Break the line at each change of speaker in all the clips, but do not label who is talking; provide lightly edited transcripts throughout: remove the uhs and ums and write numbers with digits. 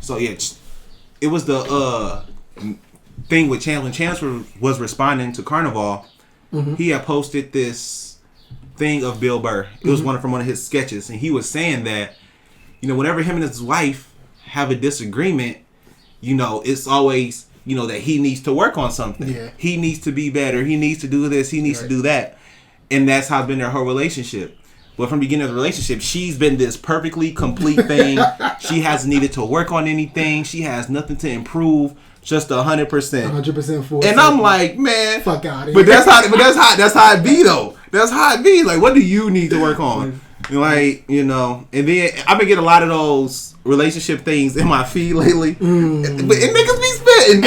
So yeah, it was the thing with Chance. When Chance was responding to Carnival, he had posted this thing of Bill Burr. It was from one of his sketches, and he was saying that, whenever him and his wife have a disagreement, it's always, that he needs to work on something. Yeah. He needs to be better. He needs to do this. He needs to do that. And that's how it's been their whole relationship. But from the beginning of the relationship, she's been this perfectly complete thing. She hasn't needed to work on anything. She has nothing to improve. Just 100%.
100% full.
And I'm like, man,
fuck out of here.
But that's how it be though. That's how it be. Like, what do you need to work on? Like, and then I've been getting a lot of those relationship things in my feed lately. But niggas be spitting.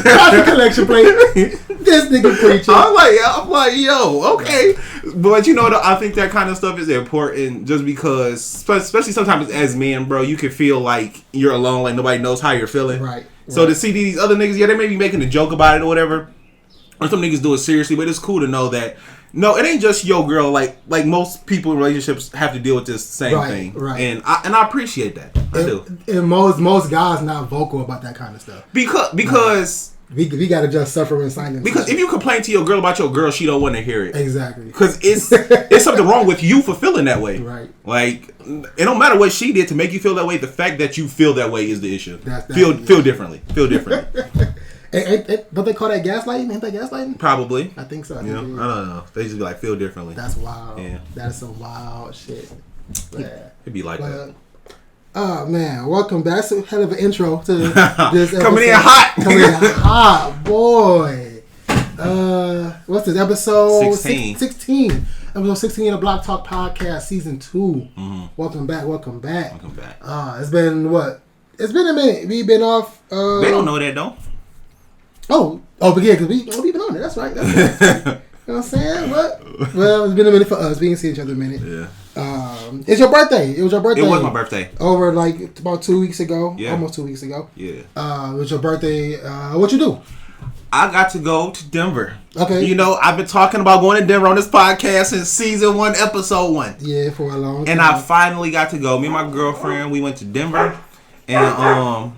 Coffee collection plate. This nigga preaching.
I'm like, yo, okay. But I think that kind of stuff is important just because, especially sometimes as men, bro, you can feel like you're alone, like nobody knows how you're feeling.
Right.
So to see these other niggas, they may be making a joke about it or whatever, or some niggas do it seriously, but it's cool to know that, no, it ain't just your girl. Like most people in relationships have to deal with this same thing. Right. And I appreciate that. I do.
And most guys not vocal about that kind of stuff.
Because
we gotta just suffer in silence.
Because if you complain to your girl about your girl, she don't want to hear it.
Exactly.
Because it's something wrong with you for feeling that way.
Right.
Like, it don't matter what she did to make you feel that way. The fact that you feel that way is the issue. Feel differently. Feel differently.
Don't they call that gaslighting? Ain't that gaslighting?
Probably.
I think so.
I don't know. They just be like, feel differently.
That's wild.
Yeah.
That's some wild shit. Yeah.
It'd be like that.
Oh man, welcome back. That's a hell of an intro to this episode.
Coming in hot,
boy. What's this episode?
16.
Episode 16 of Block Talk Podcast, season 2. Mm-hmm. Welcome back. It's been what? It's been a minute. We've been off.
They don't know that though.
But yeah, because we've been on it. That's right. You know what I'm saying? What? Well, it's been a minute for us. We didn't see each other a minute.
Yeah.
It's your birthday. It was your birthday.
It was my birthday.
Over like about 2 weeks ago.
Yeah.
Almost 2 weeks ago.
Yeah.
It was your birthday. What you do?
I got to go to Denver.
Okay.
I've been talking about going to Denver on this podcast since season 1, episode 1.
Yeah, for a long time.
And I finally got to go. Me and my girlfriend, we went to Denver. And,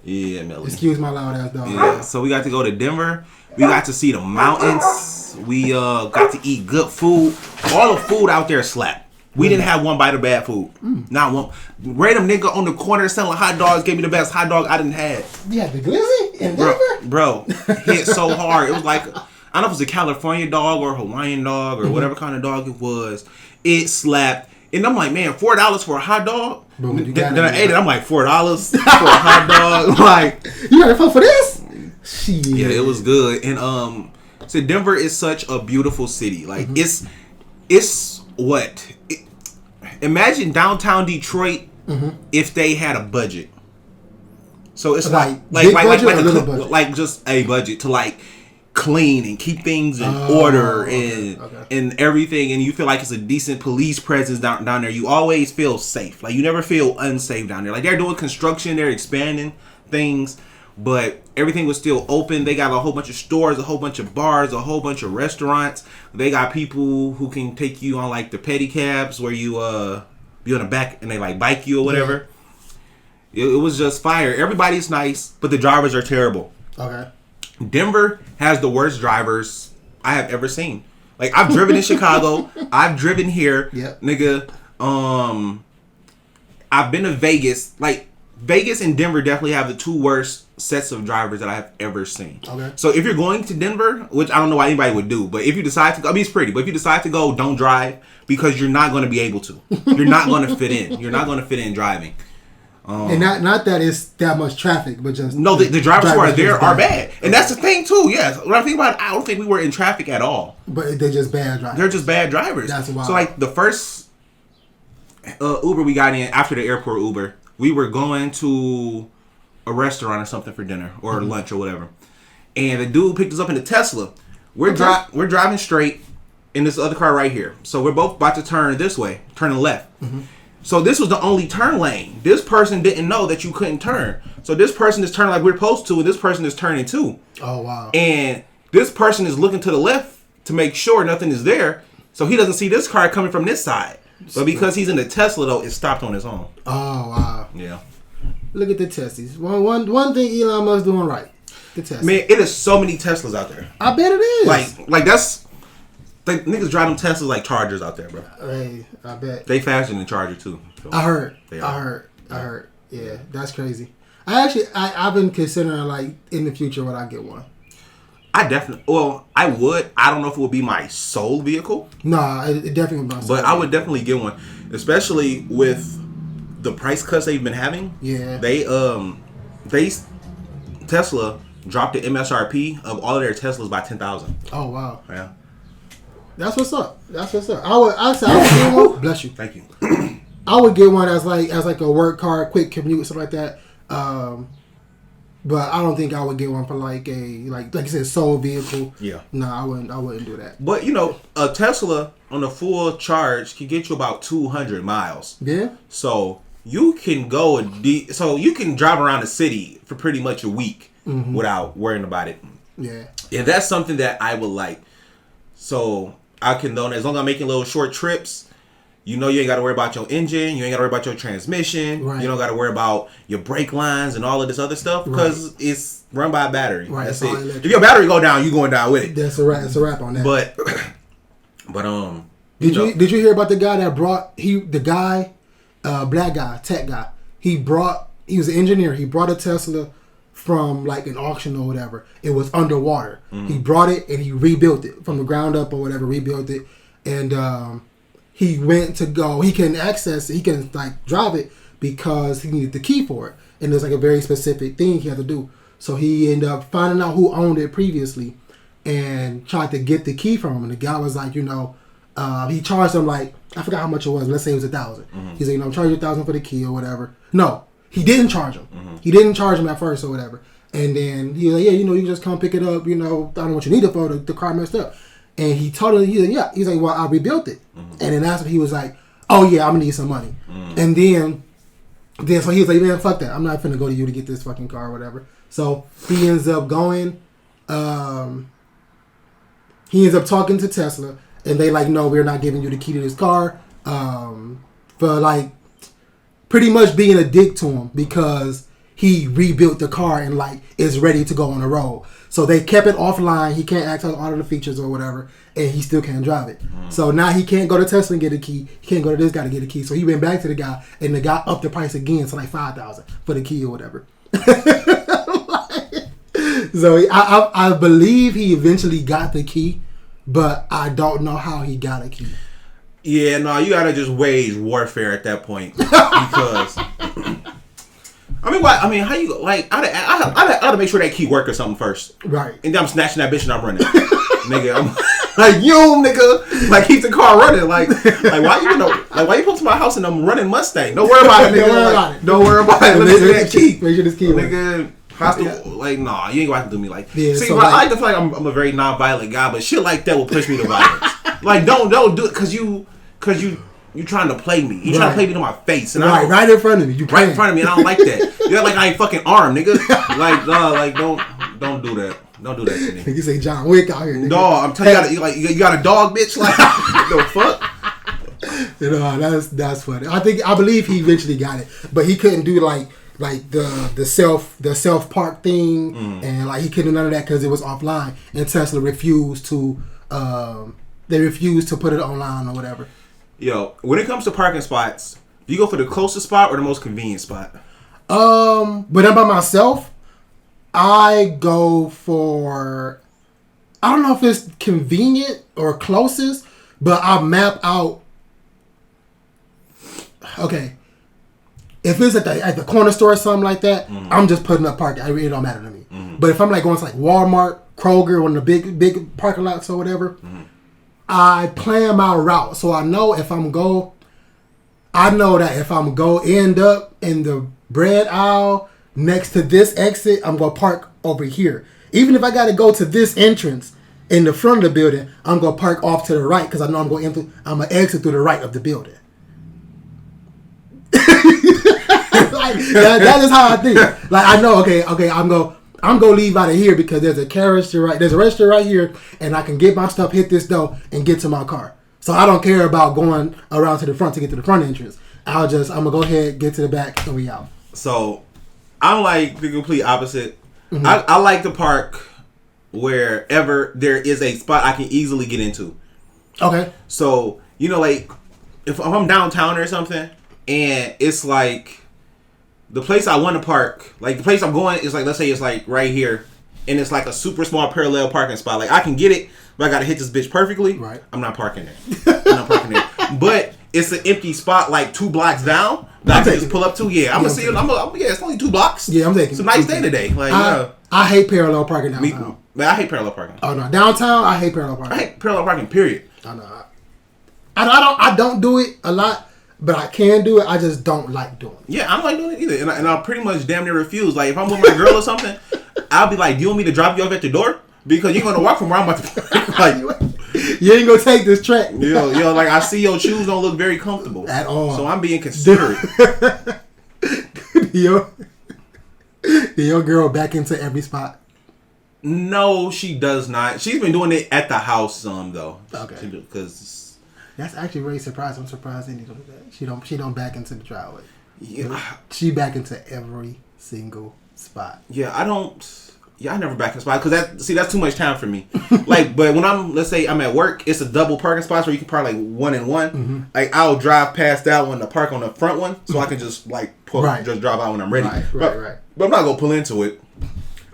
yeah, Melody.
Excuse my loud ass dog.
Yeah, so we got to go to Denver. We got to see the mountains. We got to eat good food. All the food out there slapped. We didn't have one bite of bad food. Not one. Random nigga on the corner selling hot dogs gave me the best hot dog I done had.
You had the glizzy in Denver?
Bro, hit so hard. It was like, I don't know if it was a California dog or a Hawaiian dog or whatever kind of dog it was. It slapped. And I'm like, man, $4 for a hot dog? Then I ate it. I'm like, $4 for a hot dog? Like,
you got to pay for this? Shit.
Yeah, it was good. And so Denver is such a beautiful city. Like, it's what? Imagine downtown Detroit if they had a budget. So it's like just a budget to like clean and keep things in order and everything, and you feel like it's a decent police presence down there. You always feel safe. Like you never feel unsafe down there. Like they're doing construction, they're expanding things, but everything was still open. They got a whole bunch of stores, a whole bunch of bars, a whole bunch of restaurants. They got people who can take you on like the pedicabs where you be on the back and they like bike you or whatever. Yeah. It was just fire. Everybody's nice, but the drivers are terrible.
Okay.
Denver has the worst drivers I have ever seen. Like I've driven in Chicago, I've driven here, nigga. I've been to Vegas. Like Vegas and Denver definitely have the two worst sets of drivers that I have ever seen. Okay. So if you're going to Denver, which I don't know why anybody would do, but if you decide to go, I mean it's pretty, but if you decide to go, don't drive because you're not going to be able to. You're not going to fit in. You're not going to fit in driving.
And not that it's that much traffic, but just
no. The drivers who are there are bad, and that's the thing too. Yeah, when I think about it, I don't think we were in traffic at all.
But they're just bad drivers.
They're just bad drivers.
That's wild.
So like the first Uber we got in after the airport Uber, we were going to a restaurant or something for dinner or lunch or whatever, and the dude picked us up in a Tesla. We're driving straight in this other car right here. So we're both about to turn this way, turning left. So this was the only turn lane. This person didn't know that you couldn't turn. So this person is turning like we're supposed to, and this person is turning too.
Oh, wow.
And this person is looking to the left to make sure nothing is there. So he doesn't see this car coming from this side. But because he's in the Tesla, though, it stopped on its own.
Oh, wow.
Yeah.
Look at the Teslas. One thing Elon Musk doing right. The Tesla.
Man, it is so many Teslas out there.
I bet it is.
Like that's niggas drive them Teslas like Chargers out there, bro.
Hey, I bet.
They faster than Charger too. So
I heard. Yeah, that's crazy. I've been considering like in the future would I get one.
I would. I don't know if it would be my sole vehicle.
Nah, it definitely would be my sole
But I would definitely get one, especially with the price cuts they've been having.
Yeah.
Tesla dropped the MSRP of all of their Teslas by 10,000.
Oh wow.
Yeah.
That's what's up. I would get one. Bless you.
Thank you.
I would get one as like a work car, quick commute, something like that. But I don't think I would get one for like you said, sole vehicle.
Yeah.
No, I wouldn't do that.
But you know, a Tesla on a full charge can get you about 200 miles.
Yeah.
So you can you can drive around the city for pretty much a week without worrying about it.
Yeah.
And that's something that I would like. So I can know as long as I'm making little short trips. You know, you ain't got to worry about your engine. You ain't got to worry about your transmission.
Right.
You don't got to worry about your brake lines and all of this other stuff because it's run by a battery.
Right.
That's it. If your battery go down, you going down with it.
That's a wrap. It's a wrap on that.
But
did you hear about the guy that brought black guy, tech guy? He was an engineer. He brought a Tesla from like an auction or whatever. It was underwater. He brought it and he rebuilt it from the ground up or whatever. Rebuilt it and. He went to go. He can access it. He can like drive it because he needed the key for it, and there's like a very specific thing he had to do. So he ended up finding out who owned it previously, and tried to get the key from him. And the guy was like, he charged him like I forgot how much it was. Let's say it was 1,000. He said, I'm charging you 1,000 for the key or whatever. No, he didn't charge him. He didn't charge him at first or whatever. And then he was like, yeah, you can just come pick it up. I don't know what you need it for. The car messed up. And he told him, he's like, well, I rebuilt it. And then that's when he was like, oh yeah, I'm gonna need some money. And then so he was like, man, fuck that. I'm not finna go to you to get this fucking car or whatever. So he ends up going, he ends up talking to Tesla and they like, no, we're not giving you the key to this car. For like pretty much being a dick to him because he rebuilt the car and like is ready to go on the road. So they kept it offline. He can't access all of the features or whatever, and he still can't drive it. So now he can't go to Tesla and get a key. He can't go to this guy to get a key. So he went back to the guy, and the guy upped the price again to like $5,000 for the key or whatever. So I believe he eventually got the key, but I don't know how he got a key.
Yeah, no, you gotta just wage warfare at that point because. How you like? I gotta make sure that key work or something first,
right?
And then I'm snatching that bitch and I'm running, nigga. I'm like nigga, like keep the car running, like why you come to my house and I'm running Mustang? Don't worry about it, nigga. Don't worry about it. Let me get that key.
Make sure this key,
nigga. Like, nah, you ain't gonna have to do me like.
Yeah,
see,
so
I like to feel like I'm a very non-violent guy, but shit like that will push me to violence. Like, don't do it because you trying to play me. You trying to play me to my face. And
right in front of me.
Right in front of me, and I don't like that. You're like I ain't fucking armed, nigga. Like, don't do that. Don't do that to me.
You say John Wick out here, nigga.
No, I'm telling you, you got a dog, bitch. Like, the fuck?
That's funny. I believe he eventually got it, but he couldn't do like the self park thing, and like he couldn't do none of that because it was offline, and Tesla refused to. They refused to put it online or whatever.
Yo, when it comes to parking spots, do you go for the closest spot or the most convenient spot?
When I'm by myself, I go for, I don't know if it's convenient or closest, but I map out. Okay, if it's at the corner store or something like that, I'm just putting up parking. It really don't matter to me. But if I'm like going to like Walmart, Kroger, one of the big parking lots or whatever. I plan my route, so I know that if I'm end up in the bread aisle next to this exit, I'm gonna park over here. Even if I gotta go to this entrance in the front of the building, I'm gonna park off to the right because I know I'm gonna exit through the right of the building. Like, that is how I think. Like I know, okay, I'm gonna leave out of here because there's a register right here, and I can get my stuff, hit this door, and get to my car. So I don't care about going around to the front to get to the front entrance. I'm gonna go ahead, get to the back, and we out.
So, I'm like the complete opposite. I like the park wherever there is a spot I can easily get into.
Okay.
So, like, if I'm downtown or something, and it's like, the place I want to park, like, the place I'm going is like, let's say it's like right here, and it's like a super small parallel parking spot. Like, I can get it, but I gotta hit this bitch perfectly. Right. I'm not parking there. But it's an empty spot like 2 blocks down that I can just pull up to. Yeah, I'm gonna see it. It's only 2 blocks.
Yeah, I'm taking.
It's a nice day today. Like,
I hate parallel parking downtown.
Man, I hate parallel parking.
Oh no, downtown I hate parallel parking.
I hate parallel parking. Period.
I know. I don't do it a lot, but I can do it. I just don't like doing it.
Yeah, I don't like doing it either, and I'll pretty much damn near refuse. Like, if I'm with my girl or something, I'll be like, "Do you want me to drop you off at the door? Because you're gonna walk from where I'm about to like."
You ain't gonna take this track.
Yo, like, I see your shoes don't look very comfortable
at all.
So I'm being considerate.
Your girl back into every spot.
No, she does not. She's been doing it at the house some though.
Okay.
Because
that's actually really surprising. I'm surprised Indy don't do that. She don't back into the driveway.
Yeah.
She back into every single spot.
Yeah, I don't. Yeah, I never back in the spot because that's too much time for me. Like, but when let's say I'm at work, it's a double parking spot where you can park like 1 and 1. Mm-hmm. Like, I'll drive past that one to park on the front one, so I can just like just drive out when I'm ready. Right. But I'm not gonna pull into it.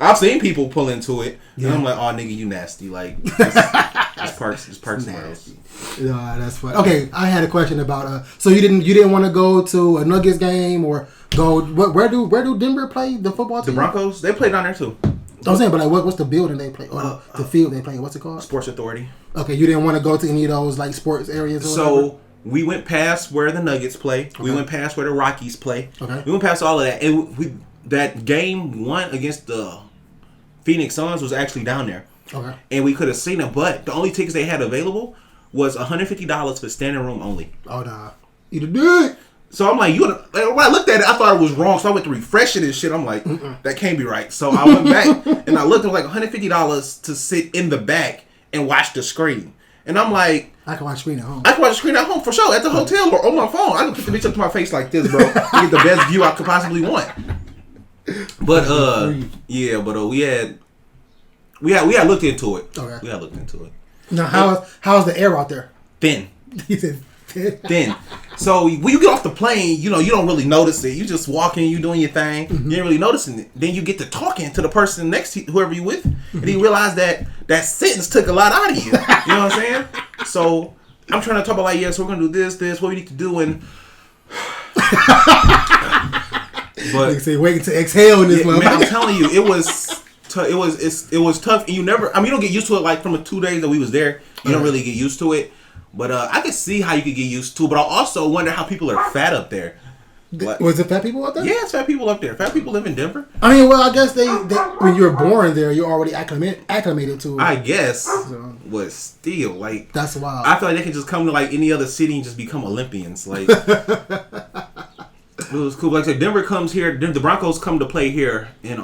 I've seen people pull into it, and I'm like, "Oh, nigga, you nasty!" Like, just park somewhere else.
Yeah, that's funny. Okay, I had a question about so you didn't want to go to a Nuggets game or go where do Denver play the football team?
The Broncos, they play down there too.
I'm saying, but like, what's the building they play or the field they play? What's it called?
Sports Authority.
Okay, you didn't want to go to any of those like sports areas. Or
so we went past where the Nuggets play. Okay. We went past where the Rockies play. Okay, we went past all of that, and that game 1 against the Phoenix Suns was actually down there. Okay, and we could have seen it, but the only tickets they had available was $150 for standing room only.
Oh nah, you did.
So I'm like, when I looked at it, I thought it was wrong. So I went to refresh it and shit. I'm like, that can't be right. So I went back and I looked at like $150 to sit in the back and watch the screen. And I'm like,
I can watch screen at home.
I can watch the screen at home for sure, at the hotel or on my phone. I can put the bitch up to my face like this, bro, and get the best view I could possibly want. But we had looked into it. Okay, we had looked into it.
Now how's the air out there?
Thin.
He said
thin. So when you get off the plane, you don't really notice it. You just walking, you doing your thing. Mm-hmm. You ain't really noticing it. Then you get to talking to the person next to whoever you with, and you realize that sentence took a lot out of you. You know what I'm saying? So I'm trying to talk about like, so we're gonna do this, what we need to do, and but
they say waiting to exhale in this moment.
Man, I'm telling you, it was tough, and you don't get used to it. Like from the 2 days that we was there, you don't really get used to it. But I could see how you could get used to it, but I also wonder how people are fat up there.
Was it fat people up there?
Yeah, it's fat people up there. Fat people live in Denver.
I mean, well, I guess they when you're born there, you're already acclimated to it.
I guess. So, but still, like...
That's wild.
I feel like they can just come to, like, any other city and just become Olympians. Like... It was cool. Like I said, Denver comes here... The Broncos come to play here in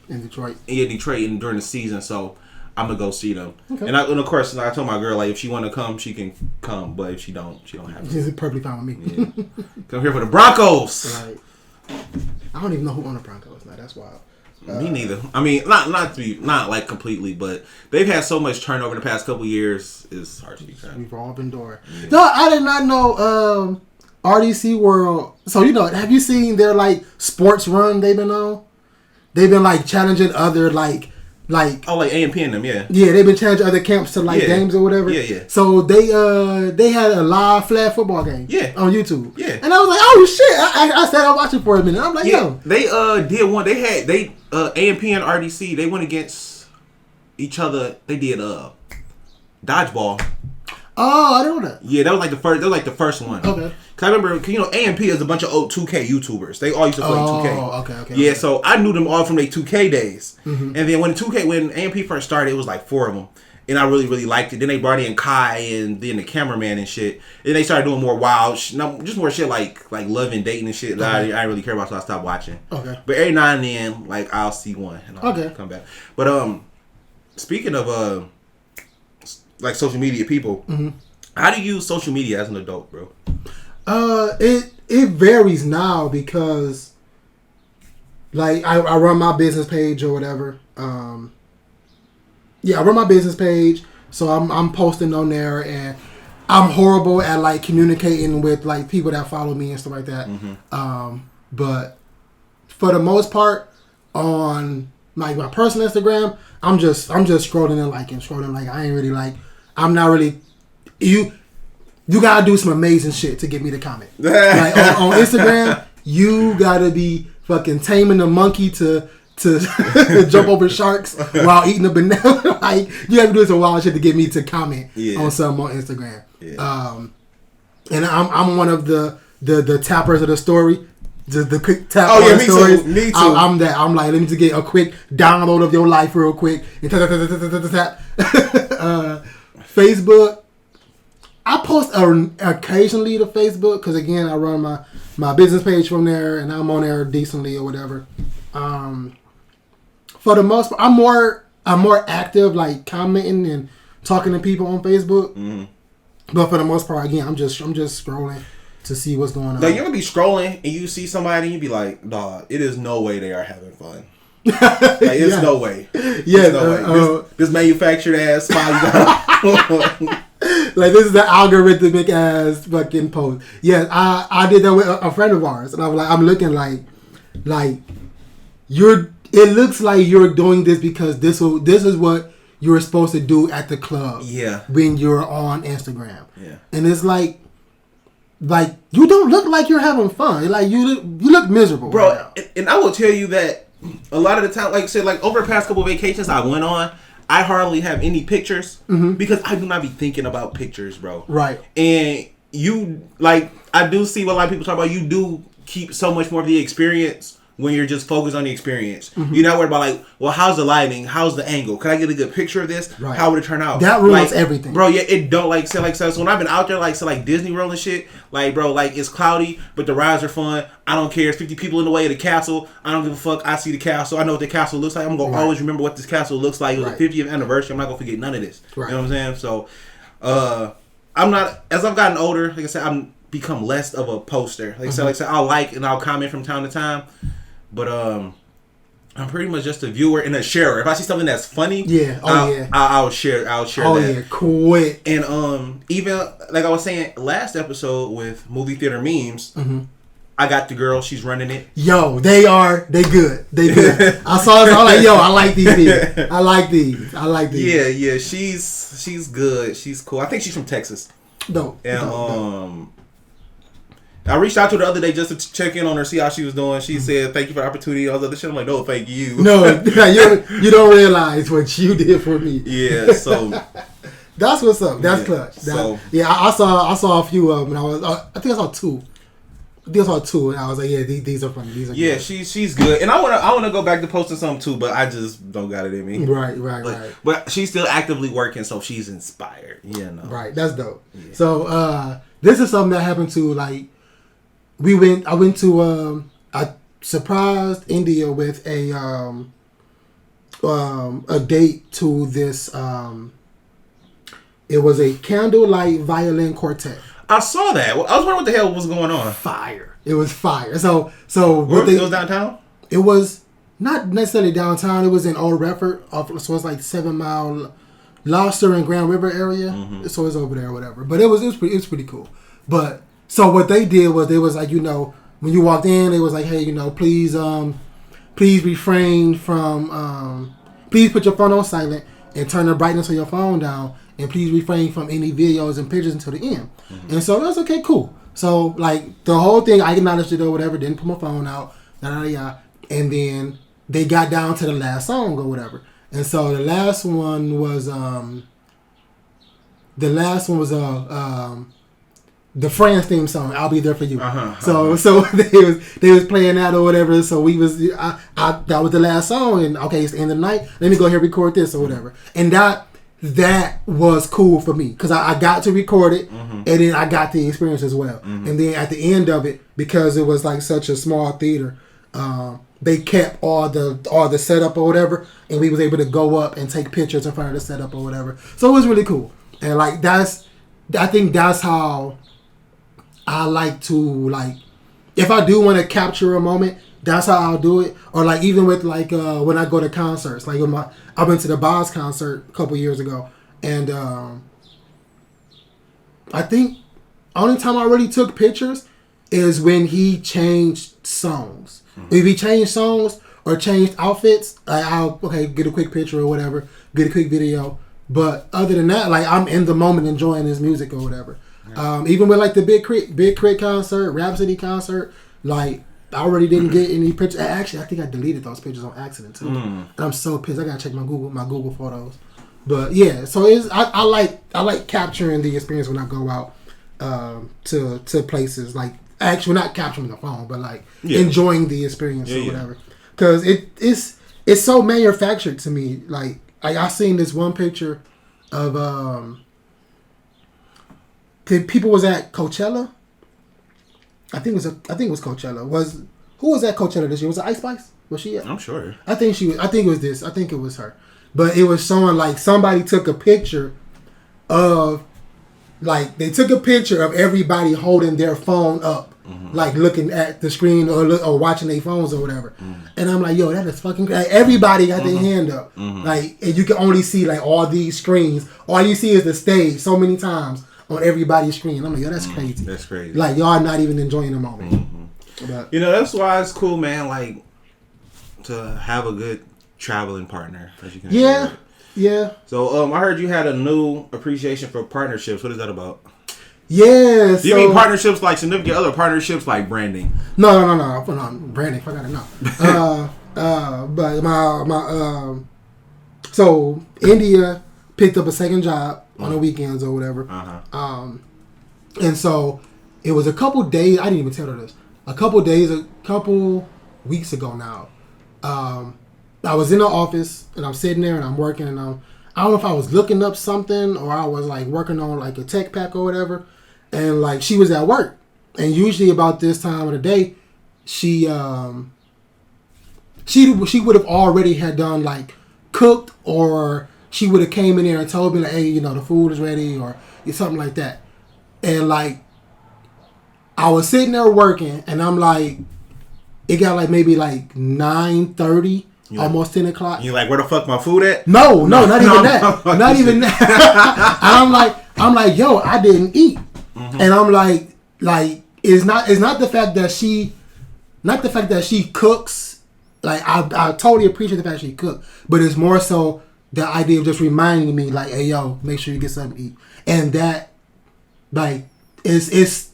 Detroit.
Yeah, Detroit during the season, so... I'm gonna go see them, okay. and of course I told my girl like if she want to come, she can come, but if she don't have to.
She's perfectly fine with me.
Yeah. Come here for the Broncos.
Right. I don't even know who own the Broncos now. That's wild.
Me neither. I mean, not like completely, but they've had so much turnover in the past couple years. It's hard to be fair.
Revolving door. Yeah. No, I did not know RDC World. So have you seen their like sports run they've been on? They've been like challenging other like
AMP and them, yeah.
Yeah, they've been challenging other camps to games or whatever.
Yeah.
So they had a live flag football game. Yeah. On YouTube.
Yeah.
And I was like, oh shit! I sat up watching for a minute. I'm like, yo.
They did one. They had AMP and RDC. They went against each other. They did dodgeball.
Oh, I don't know.
Yeah, that was like the first. That was like the first one. Okay. Cause I remember, AMP is a bunch of old 2K YouTubers. They all used to play 2K.
Oh, okay.
Yeah, so I knew them all from their 2K days. Mm-hmm. And then when AMP first started, it was like 4 of them, and I really really liked it. Then they brought in Kai and then the cameraman and shit. And they started doing more wild, just more shit like love and dating and shit that I didn't really care about, so I stopped watching. Okay. But every now and then, like I'll see one and I'll come back. But speaking of like social media people, how do you use social media as an adult, bro?
It varies now because, like, I run my business page or whatever. I run my business page, so I'm posting on there, and I'm horrible at like communicating with like people that follow me and stuff like that. Mm-hmm. But for the most part, on like my personal Instagram, I'm just scrolling and liking, I ain't really like. I'm not really you. You gotta do some amazing shit to get me to comment. Like on Instagram, you gotta be fucking taming a monkey to jump over sharks while eating a banana. Like you have to do some wild shit to get me to comment on something on Instagram. Yeah. And I'm one of the tappers of the story. The quick tap on the stories. Me too. I'm that. I'm like, let me just get a quick download of your life real quick. And tap. Facebook. I post occasionally to Facebook because again I run my business page from there and I'm on there decently or whatever. For the most part, I'm more active like commenting and talking to people on Facebook. Mm-hmm. But for the most part, again, I'm just scrolling to see what's going on.
Like you ever be scrolling and you see somebody and you be like, "Dog, it is no way they are having fun." Like it's no way. Yeah, no way. This manufactured ass smile you got.
Like this is the algorithmic ass fucking post. Yeah, I did that with a friend of ours, and I'm looking like you're. It looks like you're doing this because this is what you're supposed to do at the club. Yeah. When you're on Instagram. Yeah. And it's like you don't look like you're having fun. Like you look miserable,
bro. Right, and I will tell you that a lot of the time, like I said, like over the past couple of vacations I went on. I hardly have any pictures because I do not be thinking about pictures, bro. Right. And you, like, I do see what a lot of people talk about. You do keep so much more of the experience when you're just focused on the experience. Mm-hmm. You're not worried about, like, well, how's the lighting? How's the angle? Can I get a good picture of this? Right. How would it turn out?
That ruins everything.
Bro, yeah, it don't, like, so when I've been out there, like, Disney World and shit, like, bro, like, it's cloudy, but the rides are fun. I don't care. It's 50 people in the way of the castle. I don't give a fuck. I see the castle. I know what the castle looks like. I'm going to always remember what this castle looks like. It was the 50th anniversary. I'm not going to forget none of this. Right. You know what I'm saying? So, I'm not, as I've gotten older, like I said, I'm become less of a poster. Like I said, I'll like and I'll comment from time to time. But I'm pretty much just a viewer and a sharer. If I see something that's funny, I'll share. I'll share that. Oh yeah, quick. And even like I was saying last episode with movie theater memes, I got the girl. She's running it.
Yo, they good. They good. I saw it. I'm like, yo, I like these people. I like these.
Yeah. She's good. She's cool. I think she's from Texas.
Dope.
And I reached out to her the other day just to check in on her, see how she was doing. She said, "Thank you for the opportunity." All the other shit. I'm like, "No, thank you."
No, you don't realize what you did for me.
Yeah, so
that's what's up. That's clutch. I saw a few of them. And I think I saw two. And I was like, "Yeah, these are funny. These are
good." She's good. And I wanna go back to posting some too, but I just don't got it in me.
Right.
But she's still actively working, so she's inspired. You know.
Right. That's dope. Yeah. So this is something that happened to like. I went to I surprised India with a date to this it was a candlelight violin quartet.
I saw that. I was wondering what the hell was going on.
Fire. It was fire. So
it was downtown?
It was not necessarily downtown. It was in Old Redford. So it's like 7 Mile Lobster and Grand River area. Mm-hmm. So it's over there or whatever. But it was pretty cool. But so what they did was they was like, you know, when you walked in, they was like, hey, you know, please refrain from please put your phone on silent and turn the brightness of your phone down, and please refrain from any videos and pictures until the end. Mm-hmm. And so that's okay, cool. So like the whole thing, I acknowledged it or whatever, didn't put my phone out, and then they got down to the last song or whatever. And so the last one was the Friends theme song, "I'll Be There For You." So they was playing that or whatever. So we was that was the last song, and okay, it's the end of the night. Let me go here and record this or whatever. And that was cool for me because I got to record it, and then I got the experience as well. And then at the end of it, because it was like such a small theater, they kept all the setup or whatever, and we was able to go up and take pictures in front of the setup or whatever. So it was really cool, and like I think that's how I like to like if I do want to capture a moment, that's how I'll do it. Or like even with like when I go to concerts, like I went to the Boz concert a couple years ago, and I think only time I really took pictures is when he changed songs. Mm-hmm. If he changed songs or changed outfits, I'll get a quick picture or whatever, get a quick video. But other than that, like I'm in the moment enjoying his music or whatever. Yeah. Even with like the Big Crit concert, Rhapsody concert, like I already didn't get any pictures. Actually, I think I deleted those pictures on accident too, and I'm so pissed. I gotta check my Google photos. But yeah, so I like capturing the experience when I go out to places. Like actually not capturing the phone, but like enjoying the experience or whatever. Because it's so manufactured to me. Like I seen this one picture of people was at Coachella. I think it was Coachella. Who was at Coachella this year? Was it Ice Spice? Was she at?
I'm sure.
I think she was. I think it was this. I think it was her. But it was showing like somebody took a picture of like they took a picture of everybody holding their phone up, like looking at the screen or watching their phones or whatever. And I'm like, yo, that is fucking crazy. Like, everybody got their hand up. Like, and you can only see like all these screens. All you see is the stage so many times on everybody's screen. I'm like, yo, that's crazy.
That's crazy.
Like, y'all not even enjoying the moment. But,
you know, that's why it's cool, man. Like to have a good traveling partner. As you can
yeah.
So, I heard you had a new appreciation for partnerships. What is that about?
Yeah.
Do you mean partnerships like significant other partnerships like branding?
No. Branding. I gotta know. But my so India picked up a second job on the weekends or whatever. And so it was a couple days. I didn't even tell her this. A couple weeks ago now. I was in the office and I'm sitting there and I'm working and I don't know if I was looking up something or I was like working on like a tech pack or whatever, and like she was at work, and usually about this time of the day, she would have already had done like cooked, or she would have came in there and told me like, hey, you know, the food is ready or something like that, and like I was sitting there working and I'm like, it got like maybe like 9:30. Almost 10 o'clock.
You like, where the fuck my food at?
No, not even that. Not even that. I'm like, yo, I didn't eat. And I'm like, it's not the fact that she cooks. Like, I totally appreciate the fact she cooked, but it's more so the idea of just reminding me, like, hey, yo, make sure you get something to eat. And that, like, it's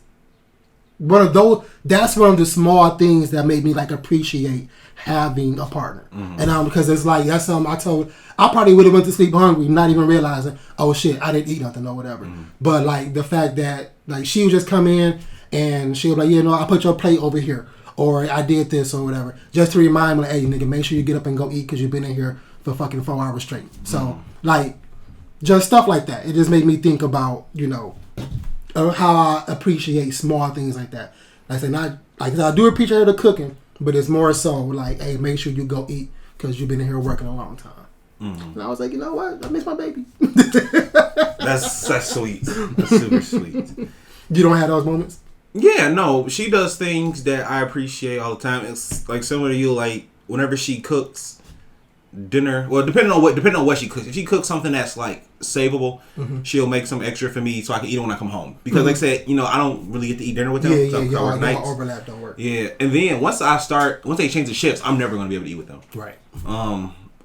one of those. That's one of the small things that made me like appreciate having a partner. And because it's like, that's something I probably would have went to sleep hungry, not even realizing, oh shit, I didn't eat nothing or whatever. But like the fact that like she would just come in and she was like, yeah, no, I put your plate over here, or I did this or whatever, just to remind me, like, hey nigga, make sure you get up and go eat because you've been in here for fucking 4 hours straight. So like just stuff like that. It just made me think about, you know, how I appreciate small things like that. Like I said, not like I do appreciate the cooking, but it's more so like, hey, make sure you go eat because you've been in here working a long time. And I was like, you know what? I miss my baby.
That's sweet. That's super sweet.
You don't have those moments?
Yeah, no. She does things that I appreciate all the time. It's like similar to you. Like whenever she cooks dinner, well, depending on what she cooks. If she cooks something that's like savable, she'll make some extra for me so I can eat it when I come home. Because like I said, you know, I don't really get to eat dinner with them.
Yeah, overlap don't work.
Yeah, and then once they change the shifts, I'm never gonna be able to eat with them.
Right.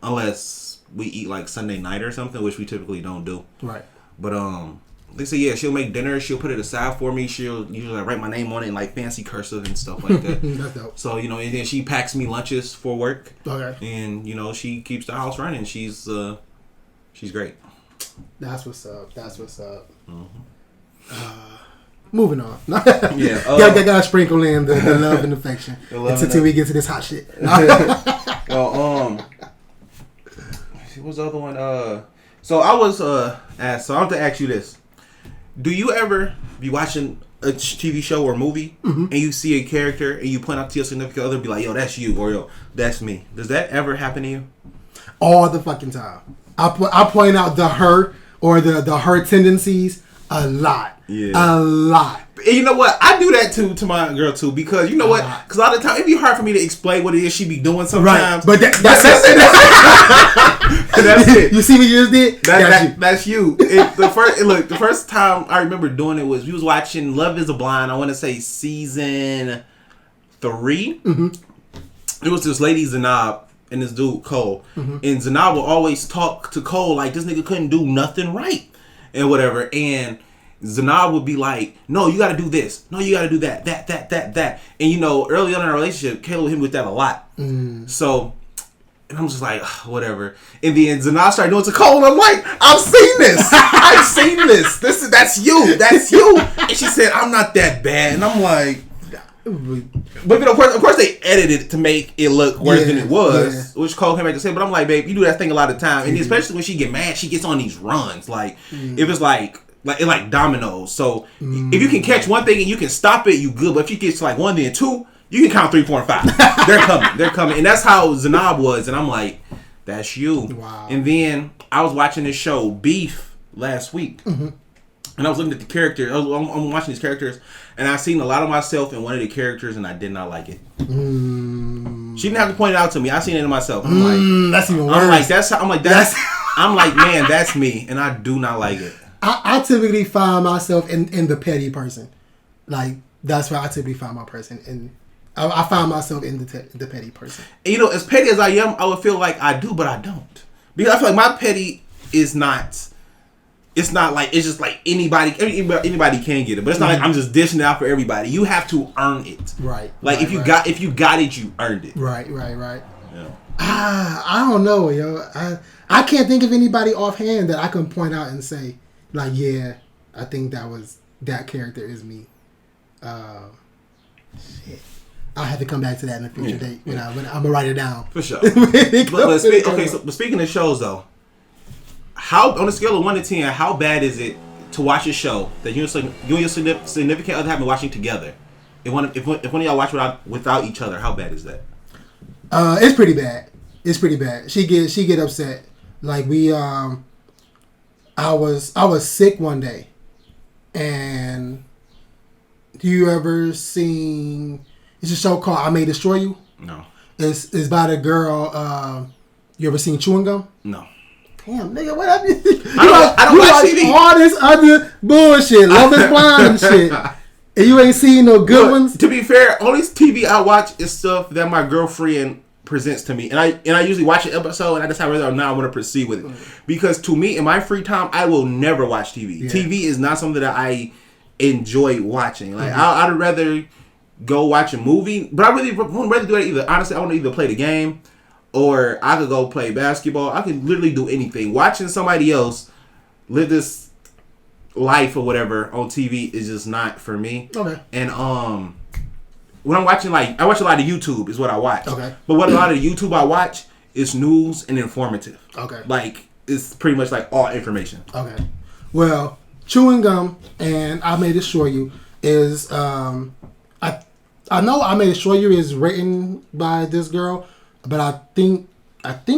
Unless we eat like Sunday night or something, which we typically don't do.
Right.
But they say, yeah, she'll make dinner, she'll put it aside for me, she'll usually like, write my name on it in like fancy cursive and stuff like that.
That's dope.
So, you know, and then she packs me lunches for work.
Okay.
And, you know, she keeps the house running. She's great.
That's what's up. Moving on.
Yeah.
Gotta sprinkle in the love and affection until we get to this hot shit.
Well, what's the other one? So I was asked. So I have to ask you this: do you ever be watching a TV show or movie and you see a character and you point out to your significant other, and be like, "Yo, that's you," or "Yo, that's me"? Does that ever happen to you?
All the fucking time. I point out the her or the her tendencies A lot.
Yeah.
A lot.
And you know what? I do that to my girl too, because you know what? Because a lot of the time it'd be hard for me to explain what it is she be doing sometimes.
Right. But that's it.
That's it.
You see what you just did?
That's you. The first time I remember doing it was we was watching Love Is a Blind. I want to say season 3. Mm-hmm. It was this lady Zanab and this dude Cole, and Zanab would always talk to Cole like this nigga couldn't do nothing right and whatever, and Zanab would be like, no, you gotta do this. No, you gotta do that. And you know, early on in our relationship, Kayla would hit me with that a lot. So, and I'm just like, whatever. And then Zanab started doing it to Cole, and I'm like, I've seen this. I've seen this. That's you. That's you. And she said, I'm not that bad. And I'm like, but you know, of course they edited it to make it look worse than it was, which Cole came back to say. But I'm like, babe, you do that thing a lot of time, and especially when she get mad, she gets on these runs. Like, if it's like dominoes. So if you can catch one thing and you can stop it, you good. But if you get to like 1, then 2, you can count 3, 4, and 5. They're coming, and that's how Zanab was. And I'm like, that's you.
Wow.
And then I was watching this show Beef last week, and I was looking at the characters. I'm watching these characters, and I seen a lot of myself in one of the characters, and I did not like it. She didn't have to point it out to me. I seen it in myself. I'm like,
that's even worse.
I'm like, man, that's me, and I do not like it.
I typically find myself in the petty person. Like, that's where I typically find my person. And I find myself in the petty person. And,
you know, as petty as I am, I would feel like I do, but I don't. Because I feel like my petty is not... It's not like... It's just like anybody can get it. But it's not like I'm just dishing it out for everybody. You have to earn it.
Right.
Like, if you got it, you earned it.
Right.
Yeah.
I don't know, yo. I can't think of anybody offhand that I can point out and say... Like, yeah, I think that character is me. Shit. I'll have to come back to that in a future date when I'm gonna write it down.
For sure. but speaking of shows though, how on a scale of 1 to 10, how bad is it to watch a show that you and your significant other have been watching together? If one of y'all watch without each other, how bad is that?
It's pretty bad. It's pretty bad. She get upset. Like I was sick one day, and do you ever seen? It's a show called "I May Destroy You."
No.
It's about a girl. You ever seen Chewing Gum?
No.
Damn, nigga, what up?
I don't watch TV.
All this other bullshit, Love Is Blind shit, and you ain't seen no good ones.
To be fair, only TV I watch is stuff that my girlfriend presents to me, and I usually watch an episode and I decide whether or not I want to proceed with it, because to me in my free time I will never watch TV. TV is not something that I enjoy watching. Like I'd rather go watch a movie, but I really wouldn't rather do that either. Honestly, I want to either play the game or I could go play basketball. I could literally do anything. Watching somebody else live this life or whatever on TV is just not for me.
Okay.
And when I'm watching, like, I watch a lot of YouTube is what I watch.
Okay.
But what a lot of the YouTube I watch is news and informative. Okay. Like, it's pretty much like all information.
Okay. Well, Chewing Gum and I May Destroy You is, I know I May Destroy You is written by this girl, but I think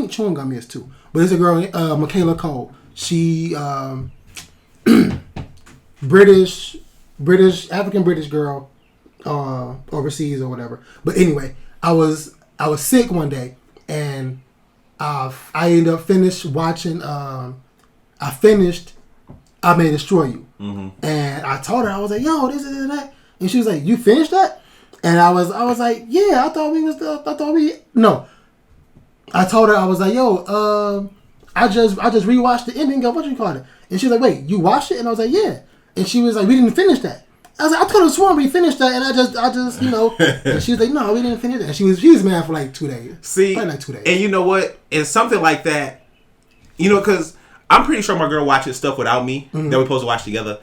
Chewing Gum is too. But it's a girl, Michaela Cole. She, African British girl, overseas or whatever. But anyway, I was sick one day, and I ended up watching. I finished I May Destroy You, and I told her, I was like, "Yo, this is that," and she was like, "You finished that?" And I was like, "Yeah, I told her, I was like, "Yo, I just rewatched the ending of what you call it," and she was like, "Wait, you watched it?" And I was like, "Yeah," and she was like, "We didn't finish that." I was like, I could have sworn we finished that, and I just, you know. And she was like, "No, we didn't finish that." And she was mad for like 2 days.
See,
probably like 2 days.
And you know what? It's something like that, you know, because I'm pretty sure my girl watches stuff without me that we're supposed to watch together.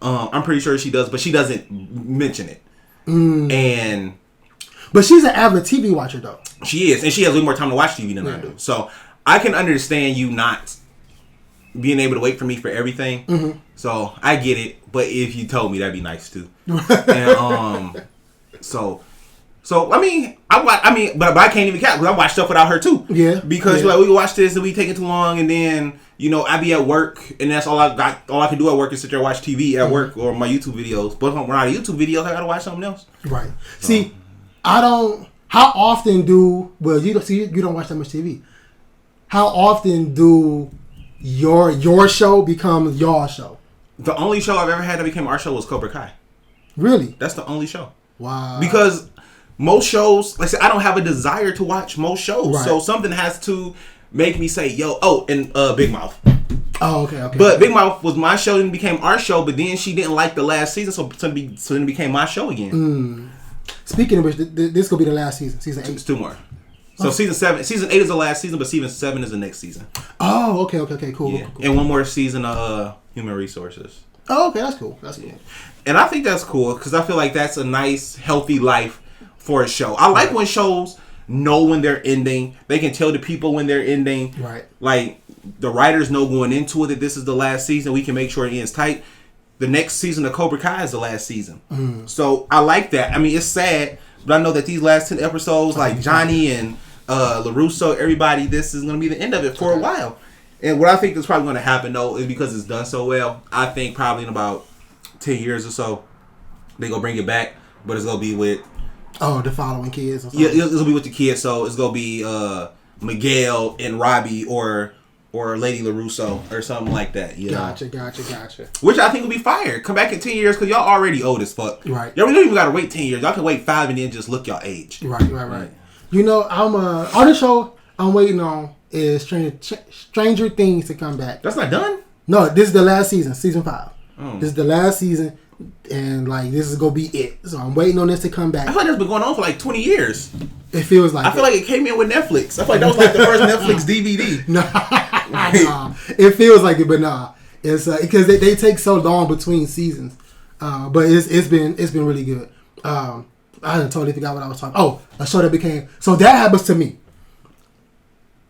I'm pretty sure she does, but she doesn't mention it.
But she's an avid TV watcher, though.
She is, and she has way more time to watch TV than I do. So I can understand you not being able to wait for me for everything. So I get it, but if you told me, that'd be nice too. And so So but I can't even count because I watch stuff without her too.
Yeah.
Because like we watch this and we taking too long, and then I be at work and that's all I got. All I can do at work is sit there and watch TV at work or my YouTube videos. But when I'm on YouTube videos, I gotta watch something else.
Right. So. See, I don't. How often do you don't watch that much TV? How often do your show become your show?
The only show I've ever had that became our show was Cobra Kai.
Really?
That's the only show.
Wow.
Because most shows, like I said, I don't have a desire to watch most shows. Right. So something has to make me say, and Big Mouth.
Oh, okay.
But Big Mouth was my show and became our show, but then she didn't like the last season, so then it became my show again.
Speaking of which, this will be the last season, season 8.
It's 2 more. So season 8 is the last season, but season 7 is the next season.
Oh, okay, cool.
Yeah.
Cool.
And one more season of Human Resources.
Oh, okay, that's cool.
Yeah. And I think that's cool because I feel like that's a nice, healthy life for a show. I like when shows know when they're ending. They can tell the people when they're ending.
Right.
Like, the writers know going into it that this is the last season. We can make sure it ends tight. The next season of Cobra Kai is the last season. So, I like that. I mean, it's sad, but I know that these last 10 episodes, like Johnny and LaRusso, everybody, this is going to be the end of it for a while. And what I think is probably going to happen, though, is because it's done so well, I think probably in about 10 years or so, they're going to bring it back, but it's going to be with...
Oh, the following kids or something?
Yeah, it's going to be with the kids, so it's going to be Miguel and Robbie or Lady LaRusso or something like that.
Gotcha.
Which I think will be fire. Come back in 10 years because y'all already old as fuck.
Right.
Y'all don't even got to wait 10 years. Y'all can wait 5 and then just look y'all age.
Right. I'm on the show I'm waiting on is Stranger Things to come back.
That's not done?
No, this is the last season, season 5.
Oh.
This is the last season, and like this is gonna be it. So I'm waiting on this to come back.
I feel like that's been going on for like 20 years.
It feels like.
I feel like it came in with Netflix. I feel like that was like the first Netflix DVD.
Nah, it feels like it, but nah, it's because they take so long between seasons. But it's been really good. I totally forgot what I was talking. Oh, a show that became so that happens to me.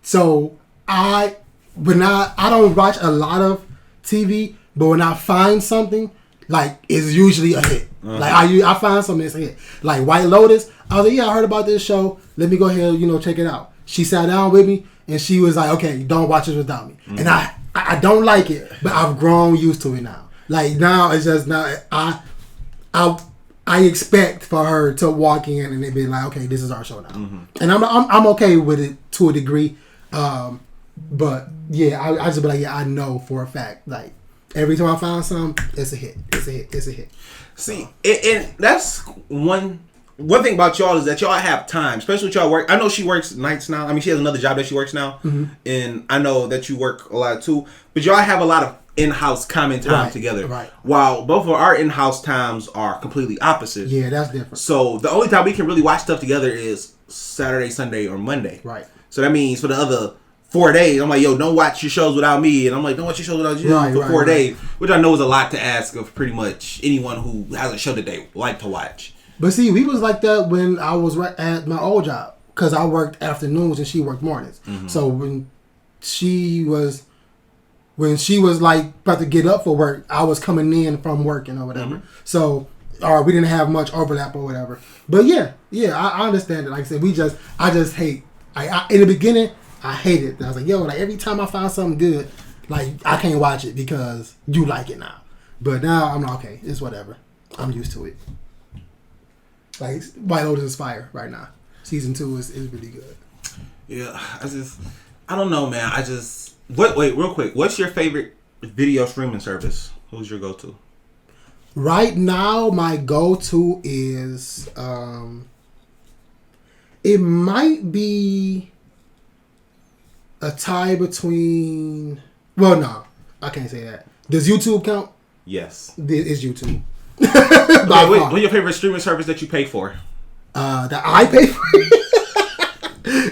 So I don't watch a lot of TV, but when I find something, like it's usually a hit. Uh-huh. Like I find something that's a hit. Like White Lotus, I was like, yeah, I heard about this show. Let me go ahead, check it out. She sat down with me and she was like, okay, don't watch it without me. Mm-hmm. And I don't like it, but I've grown used to it now. Like now it's just now I expect for her to walk in and they'd be like, okay, this is our show now. Mm-hmm. And I'm okay with it to a degree. But yeah, I just be like, yeah, I know for a fact. Like every time I find something, it's a hit.
See, and that's one thing about y'all is that y'all have time, especially with y'all work. I know she works nights now. I mean, she has another job that she works now, and I know that you work a lot too. But y'all have a lot of in-house common time together. Right. While both of our in-house times are completely opposite.
Yeah, that's different.
So the only time we can really watch stuff together is Saturday, Sunday, or Monday.
Right.
So that means for the other 4 days, I'm like, yo, don't watch your shows without me. And I'm like, don't watch your shows without you for 4 days. Which I know is a lot to ask of pretty much anyone who has a show that they like to watch.
But see, we was like that when I was at my old job. Because I worked afternoons and she worked mornings. Mm-hmm. So when she was like about to get up for work, I was coming in from working or whatever. Mm-hmm. So, or we didn't have much overlap or whatever. But yeah, I understand it. Like I said, I just hate. In the beginning, I hated it. I was like, yo, like every time I find something good, like I can't watch it because you like it now. But now I'm like, okay, it's whatever. I'm used to it. Like White Lotus is fire right now. Season 2 is really good.
Yeah, I don't know, man. Wait, real quick. What's your favorite video streaming service? Who's your go-to?
Right now, my go-to is it might be a tie between. Well, no, I can't say that. Does YouTube count?
Yes,
it's YouTube.
What's your favorite streaming service that you pay for?
That I pay for.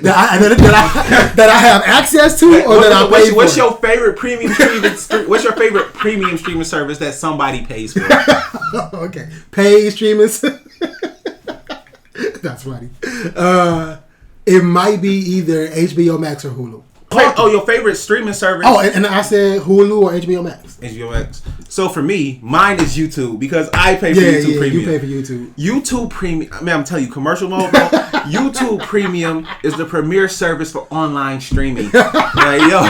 that I have access to, or that I pay for.
What's your favorite premium streaming? What's your favorite premium streaming service that somebody pays for?
Okay, paid streaming. That's funny. It might be either HBO Max or Hulu.
Oh, your favorite streaming service?
Oh, and I said Hulu or HBO Max.
HBO Max. So for me, mine is YouTube because I pay for YouTube Premium.
You pay for YouTube.
YouTube Premium. I mean, I'm telling you, commercial mode, bro. YouTube Premium is the premier service for online streaming. Like, yo,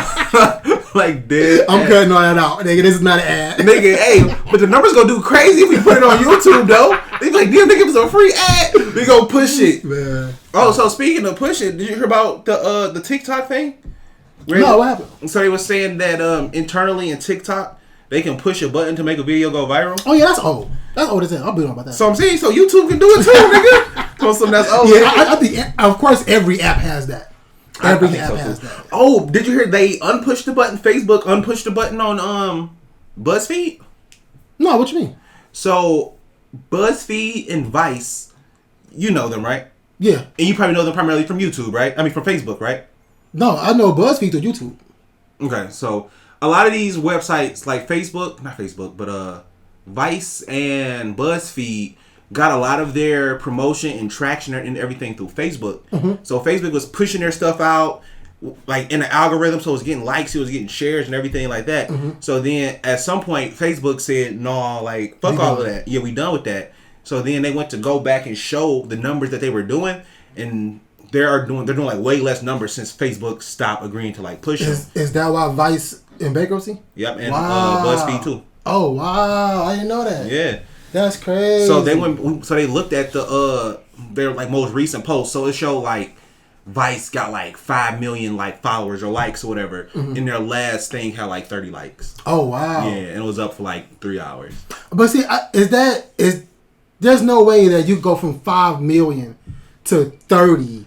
like this.
I'm cutting all that out, nigga. This is not an ad,
nigga. Hey, but the numbers gonna do crazy if we put it on YouTube, though. They be like, damn, nigga, it was a free ad. We gonna push it, man. Oh, so speaking of pushing, did you hear about the TikTok thing?
No, what happened?
So they were saying that internally in TikTok, they can push a button to make a video go viral.
Oh yeah, that's old. That's old as hell. I'll be on about that.
So I'm saying, so YouTube can do it too, nigga. So something that's old.
Yeah, I think of course every app has that. Every app has that.
Oh, did you hear they unpushed the button? Facebook unpushed the button on BuzzFeed.
No, what you mean?
So BuzzFeed and Vice, you know them, right?
Yeah.
And you probably know them primarily from YouTube, right? I mean, from Facebook, right?
No, I know BuzzFeed through YouTube.
Okay, so a lot of these websites like not Facebook, but Vice and BuzzFeed got a lot of their promotion and traction and everything through Facebook. Mm-hmm. So Facebook was pushing their stuff out like in the algorithm, so it was getting likes, it was getting shares and everything like that. Mm-hmm. So then at some point Facebook said, no, like fuck all of that. Yeah, we done with that. So then they went to go back and show the numbers that they were doing, and they're doing like way less numbers since Facebook stopped agreeing to like push them.
Is that why Vice in bankruptcy?
Yep, and BuzzFeed too.
Oh wow, I didn't know that.
Yeah,
that's crazy.
So they looked at their like most recent posts. So it showed like Vice got like 5 million like followers or likes or whatever, and their last thing had like 30 likes.
Oh wow.
Yeah, and it was up for like 3 hours.
But see, there's no way that you go from 5 million to 30,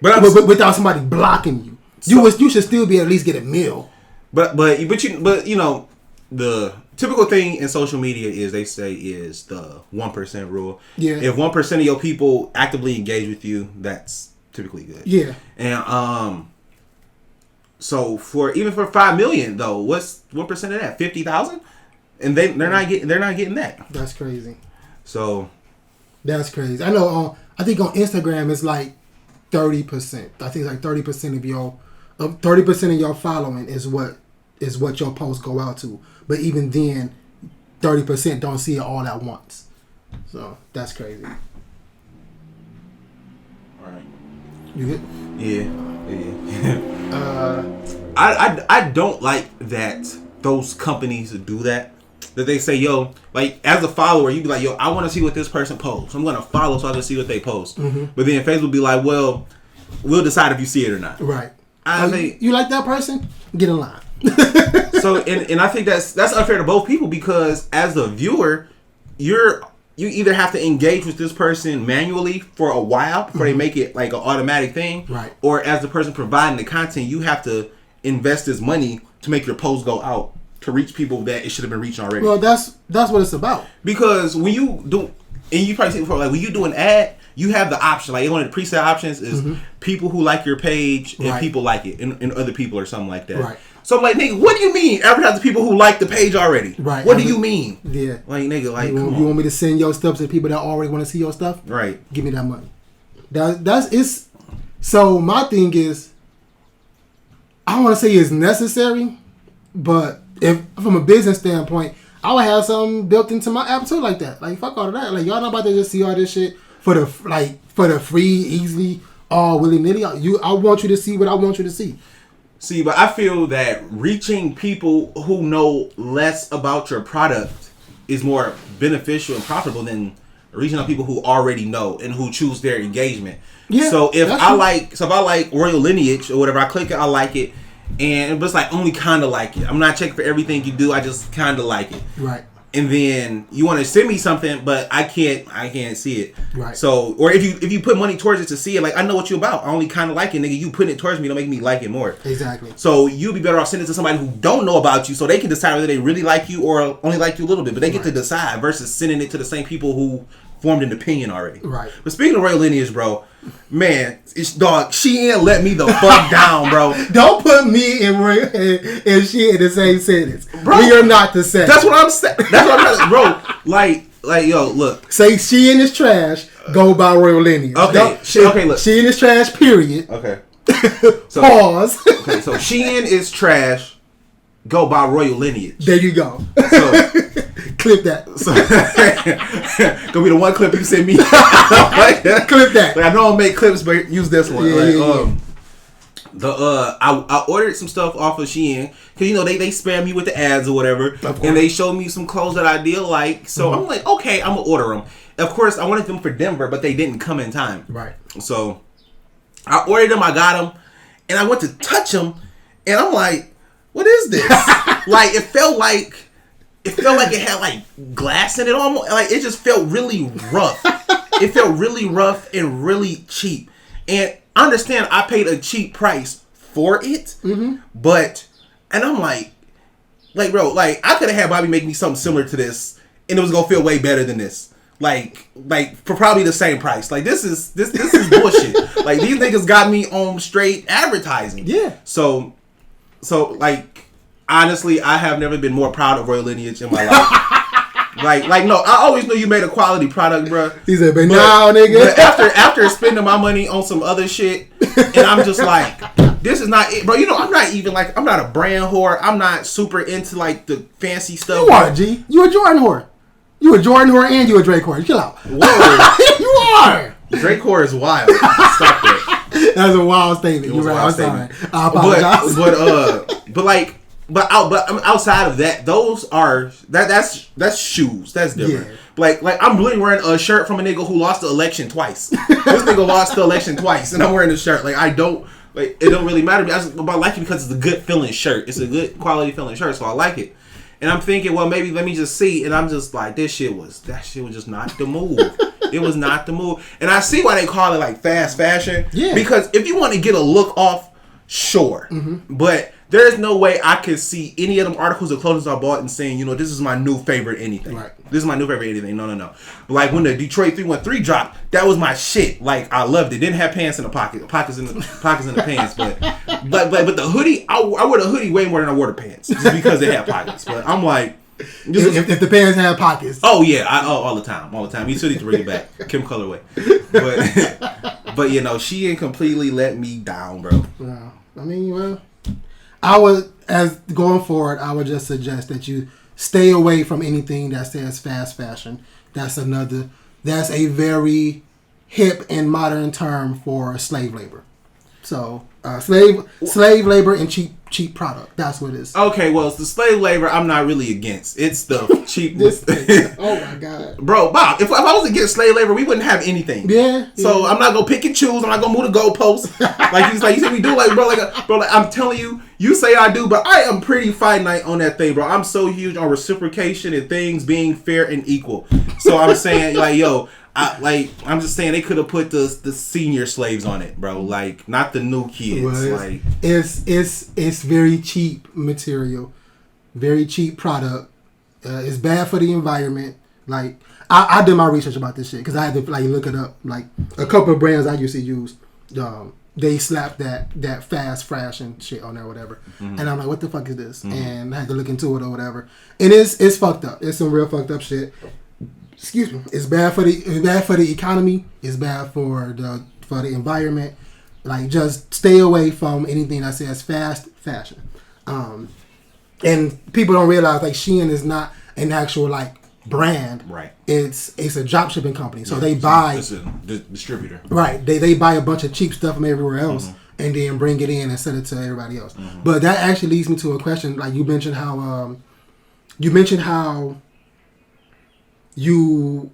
but without somebody blocking you. You should still be at least get a mil. But
you know, the typical thing in social media is they say is the 1% rule. Yeah. If 1% of your people actively engage with you, that's typically good.
Yeah.
And so for 5 million though, what's 1% of that? 50,000? And they're not getting that.
That's crazy.
So
that's crazy. I know. I think on Instagram it's like 30%. I think it's like 30% of your following is what your posts go out to. But even then, 30% don't see it all at once. So that's crazy.
All right.
You good?
Yeah. I don't like that those companies do that. That they say, yo, like as a follower, you be like, yo, I want to see what this person posts. I'm gonna follow so I can see what they post. Mm-hmm. But then Facebook be like, well, we'll decide if you see it or not.
Right.
I think
you like that person? Get in line.
So and I think that's unfair to both people, because as the viewer, you either have to engage with this person manually for a while before they make it like an automatic thing,
right? Or
as the person providing the content, you have to invest this money to make your post go out to reach people that it should have been reaching already.
Well, that's what it's about.
Because when you do, and you probably see it before, like when you do an ad, you have the option, like one of the preset options is people who like your page and people like it, and other people or something like that.
Right.
So I'm like, nigga, what do you mean advertise to people who like the page already?
Right.
What do you mean?
Yeah.
Like, nigga, like,
you want me to send your stuff to people that already want to see your stuff?
Right.
Give me that money. That's so my thing is, I don't want to say it's necessary, but if from a business standpoint, I would have something built into my app too like that. Like fuck all of that. Like y'all not about to just see all this shit for the free, easily, all willy nilly. I want you to see what I want you to see.
See, but I feel that reaching people who know less about your product is more beneficial and profitable than reaching out people who already know and who choose their engagement. Yeah. So if I like Royal Lineage or whatever, I click it, I like it, and it's like only kind of like it. I'm not checking for everything you do. I just kind of like it.
Right.
And then you want to send me something, but I can't see it.
Right.
So, or if you put money towards it to see it, like I know what you're about. I only kind of like it, nigga. You putting it towards me don't make me like it more.
Exactly.
So you'd be better off sending it to somebody who don't know about you, so they can decide whether they really like you or only like you a little bit. But they get to decide versus sending it to the same people who formed an opinion already.
Right.
But speaking of Royal Lineage, bro, man, Shein let me the fuck down, bro.
Don't put me and Shein in the same sentence. Bro, we are not the same.
That's what I'm saying. That's what I'm saying, bro. Like, yo, look.
Say Shein is trash. Go buy Royal Lineage.
Okay. Look.
Shein is trash. Period.
Okay.
So, pause.
Okay. So Shein is trash. go by royal lineage.
There you go.
So
clip that.
So, gonna be the one clip you send me.
Clip that.
Like, I know I'll make clips, but use this one. I ordered some stuff off of Shein because they spam me with the ads or whatever, and they showed me some clothes that I did like. So I'm like, okay, I'm gonna order them. Of course, I wanted them for Denver, but they didn't come in time.
Right.
So I ordered them. I got them, and I went to touch them, and I'm like, what is this? Like it felt like it had like glass in it almost. Like it just felt really rough. It felt really rough and really cheap. And I understand I paid a cheap price for it, but I'm like bro, like I could have had Bobby make me something similar to this, and it was gonna feel way better than this. Like for probably the same price. Like this is bullshit. Like these niggas got me on straight advertising.
Yeah.
So like honestly, I have never been more proud of Royal Lineage in my life. like no, I always knew you made a quality product, bro.
He said, but now, nigga.
But after spending my money on some other shit, and I'm just like, this is not it, bro. I'm not even like, I'm not a brand whore. I'm not super into like the fancy stuff.
You are, G. You a Jordan whore. You a Jordan whore and you a Drake whore. Chill out.
Whoa.
You are.
Drake whore is wild. Stop that.
That's a wild statement. You're right. I'm sorry. I apologize. But outside of that, those are that's shoes. That's different. Yeah. Like I'm really wearing a shirt from a nigga who lost the election twice. This nigga lost the election twice, and I'm wearing the shirt. Like I don't like it. Don't really matter to me. I like it because it's a good feeling shirt. It's a good quality feeling shirt, so I like it. And I'm thinking, well, maybe let me just see. And I'm just like, that shit was just not the move. It was not the move. And I see why they call it like fast fashion. Yeah. Because if you want to get a look off, sure. But there's no way I could see any of them articles of clothing I bought and saying, this is my new favorite anything. Right. This is my new favorite anything. No. Like when the Detroit 313 dropped, that was my shit. Like I loved it. Didn't have pants in the pockets in the pants, but the hoodie, I wore the hoodie way more than I wore the pants just because they had pockets. But I'm like, if the pants had pockets.
Oh yeah, all the time. You still need to bring it back, Kim colorway. But Shein completely let me down, bro.
No, I mean, well, I would, as going forward, I would just suggest that you stay away from anything that says fast fashion. That's a very hip and modern term for slave labor. So slave labor and cheap product. That's what it is.
Okay, well, it's the slave labor I'm not really against. It's the cheap.
Oh my god,
bro, Bob. If I was against slave labor, we wouldn't have anything.
Yeah.
So I'm not gonna pick and choose. I'm not gonna move the goalposts. You said we do. Bro, I'm telling you. You say I do, but I am pretty finite on that thing, bro. I'm so huge on reciprocation and things being fair and equal. So I'm saying, I'm just saying they could have put the senior slaves on it, bro. Like, not the new kids. Well,
it's very cheap material, very cheap product. It's bad for the environment. Like, I did my research about this shit because I had to look it up. Like, a couple of brands I used to use, they slapped that fast fashion shit on there or whatever. And I'm like, what the fuck is this? And I had to look into it or whatever. And it's fucked up. It's some real fucked up shit. Excuse me. It's bad for the economy. It's bad for the environment. Like, just stay away from anything that says fast fashion. And people don't realize Shein is not an actual brand.
Right.
It's a drop shipping company. So they buy.
It's a distributor.
Right. They buy a bunch of cheap stuff from everywhere else and then bring it in and sell it to everybody else. But that actually leads me to a question. Like you mentioned how you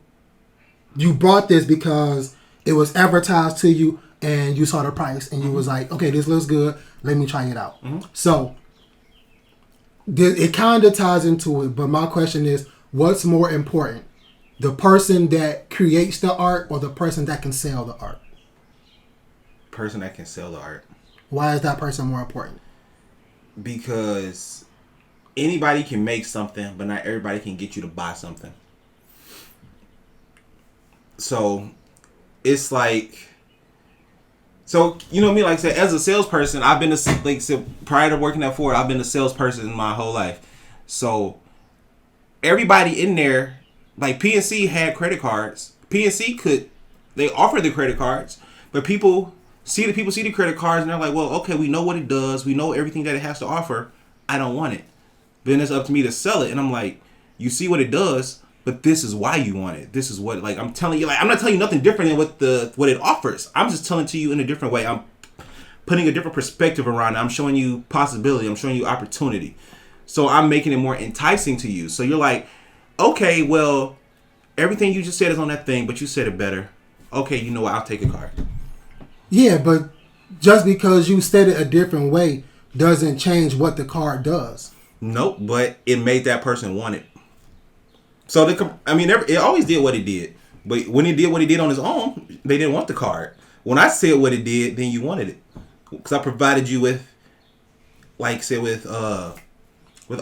bought this because it was advertised to you and you saw the price and you was like, okay, this looks good. Let me try it out. So it kind of ties into it. But my question is, what's more important? The person that creates the art or the person that can sell the art?
Person that can sell the art.
Why is that person more important?
Because anybody can make something, but not everybody can get you to buy something. So it's me, like I said, as a salesperson, I've been prior to working at Ford, I've been a salesperson my whole life. So everybody in there, like PNC had credit cards. PNC they offered the credit cards, but people see the credit cards and they're like, well, okay, we know what it does. We know everything that it has to offer. I don't want it. then it's up to me to sell it. And I'm like, you see what it does, but this is why you want it. This is what, like, I'm telling you, like, I'm not telling you nothing different than what it offers. I'm just telling to you in a different way. I'm putting a different perspective around it. I'm showing you possibility. I'm showing you opportunity. So I'm making it more enticing to you. So you're like, okay, well, everything you just said is on that thing, but you said it better. Okay, you know what? I'll take a card.
Yeah, but just because you said it a different way doesn't change what the card does.
Nope, but it made that person want it. So, it always did what it did. But when it did what it did on its own, they didn't want the card. When I said what it did, then you wanted it. Because I provided you with, like I said, with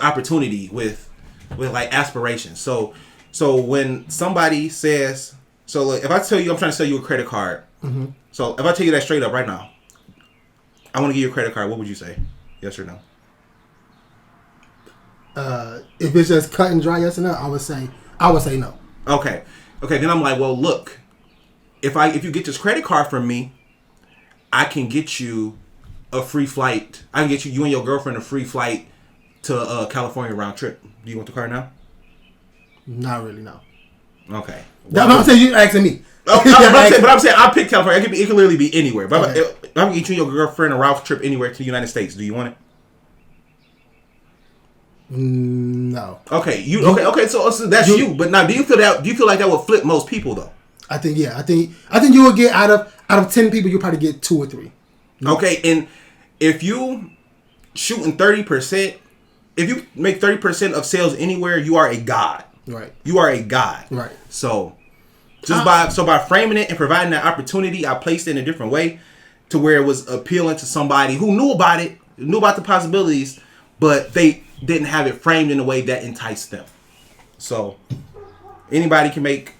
opportunity, with like aspiration. So when somebody says, so like, if I tell you I'm trying to sell you a credit card, mm-hmm. So if I tell you that straight up right now, I want to give you a credit card, what would you say? Yes or no?
If it's just cut and dry, yes or no, I would say no.
Okay. Then I'm like, well, look, if you get this credit card from me, I can get you a free flight. I can get you and your girlfriend a free flight to California round trip. Do you want the card now?
Not really, no.
Okay.
That's what I'm saying. You asking me.
But I'm saying I'll pick California. It can literally be anywhere. But okay. If I can get you and your girlfriend a round trip anywhere to the United States, do you want it?
No.
Okay. Okay. So that's you. But now, do you feel like that would flip most people though?
I think yeah. I think you would get out of 10 people, you'll probably get 2 or 3.
No. Okay, and if you shooting 30%, if you make 30% of sales anywhere, you are a god.
Right.
You are a god.
Right.
So by framing it and providing that opportunity, I placed it in a different way to where it was appealing to somebody who knew about it, knew about the possibilities, but they didn't have it framed in a way that enticed them. So anybody can make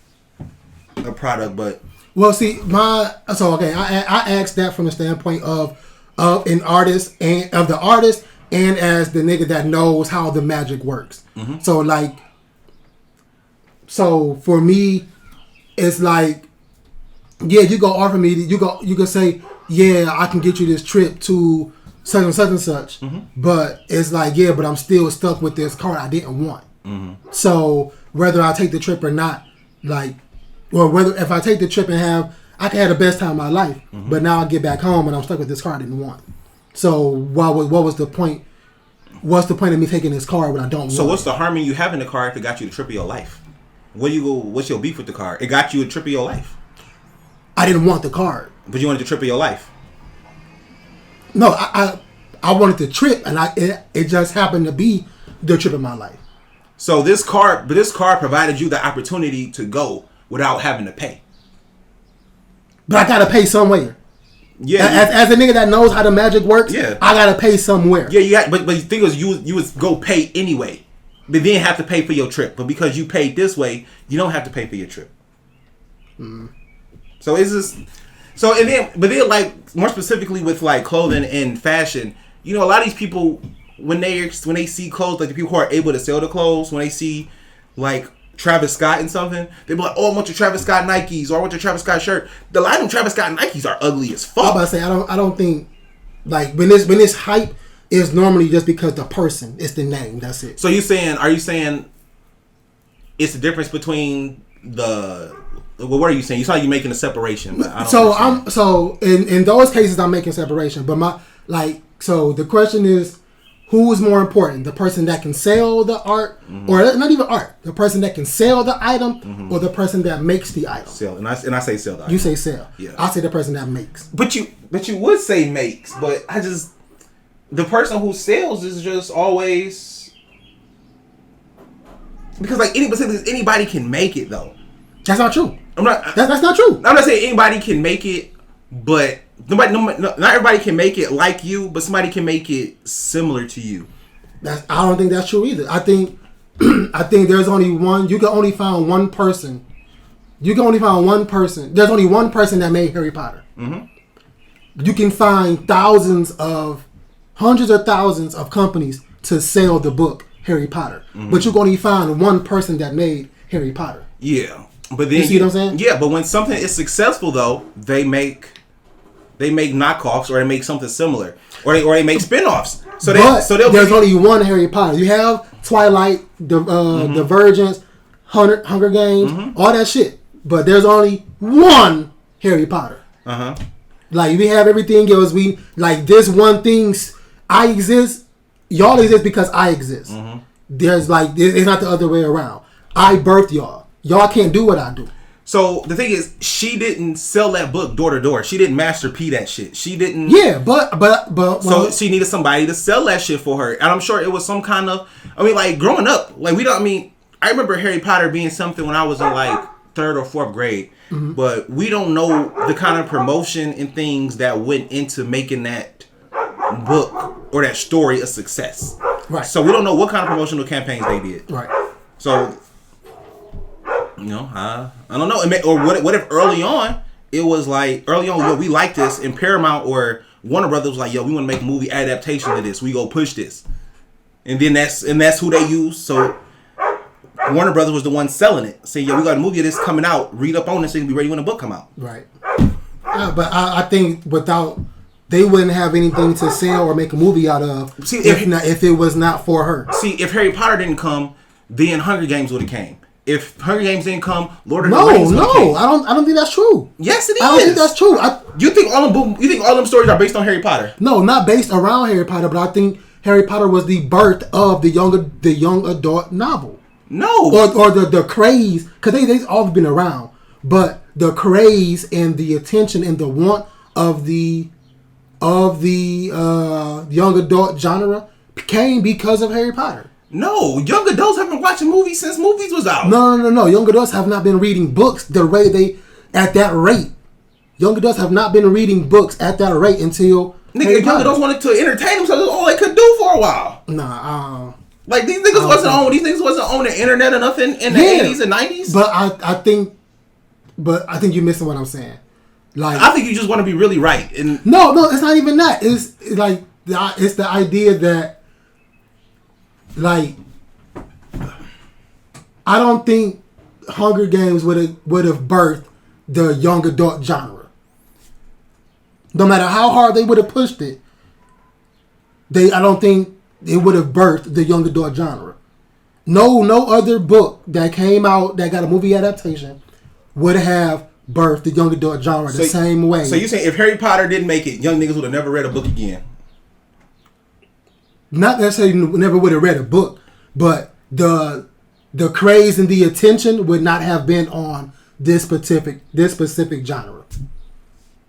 a product, but
well, see, I asked that from the standpoint of an artist and of the artist and as the nigga that knows how the magic works. Mm-hmm. So for me, it's like, yeah, you go offer me, you can say, yeah, I can get you this trip to such and such and such, mm-hmm. But it's like, yeah, but I'm still stuck with this card I didn't want. Mm-hmm. So whether I take the trip or not, like, or whether if I take the trip and I can have the best time of my life, mm-hmm. But now I get back home and I'm stuck with this car I didn't want. So what was the point? What's the point of me taking this car when I don't want?
So what's the harm in you having the car if it got you the trip of your life? What's your beef with the car? It got you a trip of your life.
I didn't want the card.
But you wanted the trip of your life.
No, I wanted the trip, and it just happened to be the trip of my life.
So this car provided you the opportunity to go without having to pay.
But I gotta pay somewhere.
Yeah.
As a nigga that knows how the magic works, yeah. I gotta pay somewhere.
Yeah, but the thing is, you would go pay anyway, but then have to pay for your trip. But because you paid this way, you don't have to pay for your trip. Mm. So it's just but then like more specifically with like clothing and fashion, you know, a lot of these people when they see clothes, like the people who are able to sell the clothes, when they see like Travis Scott and something, they be like, oh, I want your Travis Scott Nikes, or I want your Travis Scott shirt. The line of Travis Scott Nikes are ugly as fuck.
I'm about to say, I don't think like when this hype is normally just because the person, it's the name, that's it.
So are you saying it's the difference between what are you saying? You saw you making a separation, but I don't
in those cases I'm making separation, but the question is, who is more important? The person that can sell the art, mm-hmm. or not even art, the person that can sell the item, mm-hmm. or the person that makes the item?
Sell, and I say sell the item.
You say sell.
Yeah.
I say the person that makes.
But you would say makes, but the person who sells is just always, because like anybody can make it though.
That's not true. That's not true.
I'm not saying anybody can make it, but not everybody can make it like you, but somebody can make it similar to you.
I don't think that's true either. I think there's only one. You can only find one person. There's only one person that made Harry Potter. Mm-hmm. You can find hundreds of thousands of companies to sell the book Harry Potter, mm-hmm. but you can only find one person that made Harry Potter.
Yeah, but then
you see what I'm saying?
Yeah, but when something is successful, though, they make knockoffs, or they make something similar, or they make spin-offs. There's
only one Harry Potter. You have Twilight, Divergence, Hunger Games, all that shit. But there's only one Harry Potter. Like we have everything else. We like this one thing. I exist. Y'all exist because I exist. There's like it's not the other way around. I birthed y'all. Y'all can't do what I do.
So the thing is, she didn't sell that book door to door. She didn't Master P that shit. She didn't.
Yeah, but
so she needed somebody to sell that shit for her, and I'm sure it was some kind of. I mean, like growing up, like we don't. I mean, I remember Harry Potter being something when I was in like 3rd or 4th grade, but we don't know the kind of promotion and things that went into making that book or that story a success.
Right.
So we don't know what kind of promotional campaigns they did.
Right.
So. You know, I don't know. Or what if early on it was like yo, we like this, and Paramount or Warner Brothers was like, yo, we want to make a movie adaptation of this. We go push this, and then that's who they use. So Warner Brothers was the one selling it. Say, yo, we got a movie of this coming out. Read up on this, so you can be ready when the book come out.
Right. But I think they wouldn't have anything to sell or make a movie out of. See, if it was not for her.
See, if Harry Potter didn't come, then Hunger Games would have came. If Hunger Games didn't come, Lord of the Rings would have came.
I don't think that's true.
Yes, it is.
I don't think that's true.
You think all them stories are based on Harry Potter?
No, not based around Harry Potter, but I think Harry Potter was the birth of the young adult novel.
No,
or the craze, because they've always been around, but the craze and the attention and the want of the young adult genre came because of Harry Potter.
No, young adults have been watching movies since movies was out.
No. Young adults have not been reading books at that rate. Young adults have not been reading books at that rate until
young adults wanted to entertain themselves. That's all they could do for a while. Like these niggas wasn't on the internet or nothing in the 80s and 90s.
But I think you're missing what I'm saying. Like
I think you just want to be really right. And
no, it's not even that. It's like it's the idea that. Like, I don't think Hunger Games would have birthed the young adult genre. No matter how hard they would have pushed it, I don't think it would have birthed the young adult genre. No other book that came out that got a movie adaptation would have birthed the young adult genre the same way.
So you saying if Harry Potter didn't make it, young niggas would have never read a book again?
Not necessarily never would have read a book, but the craze and the attention would not have been on this specific genre.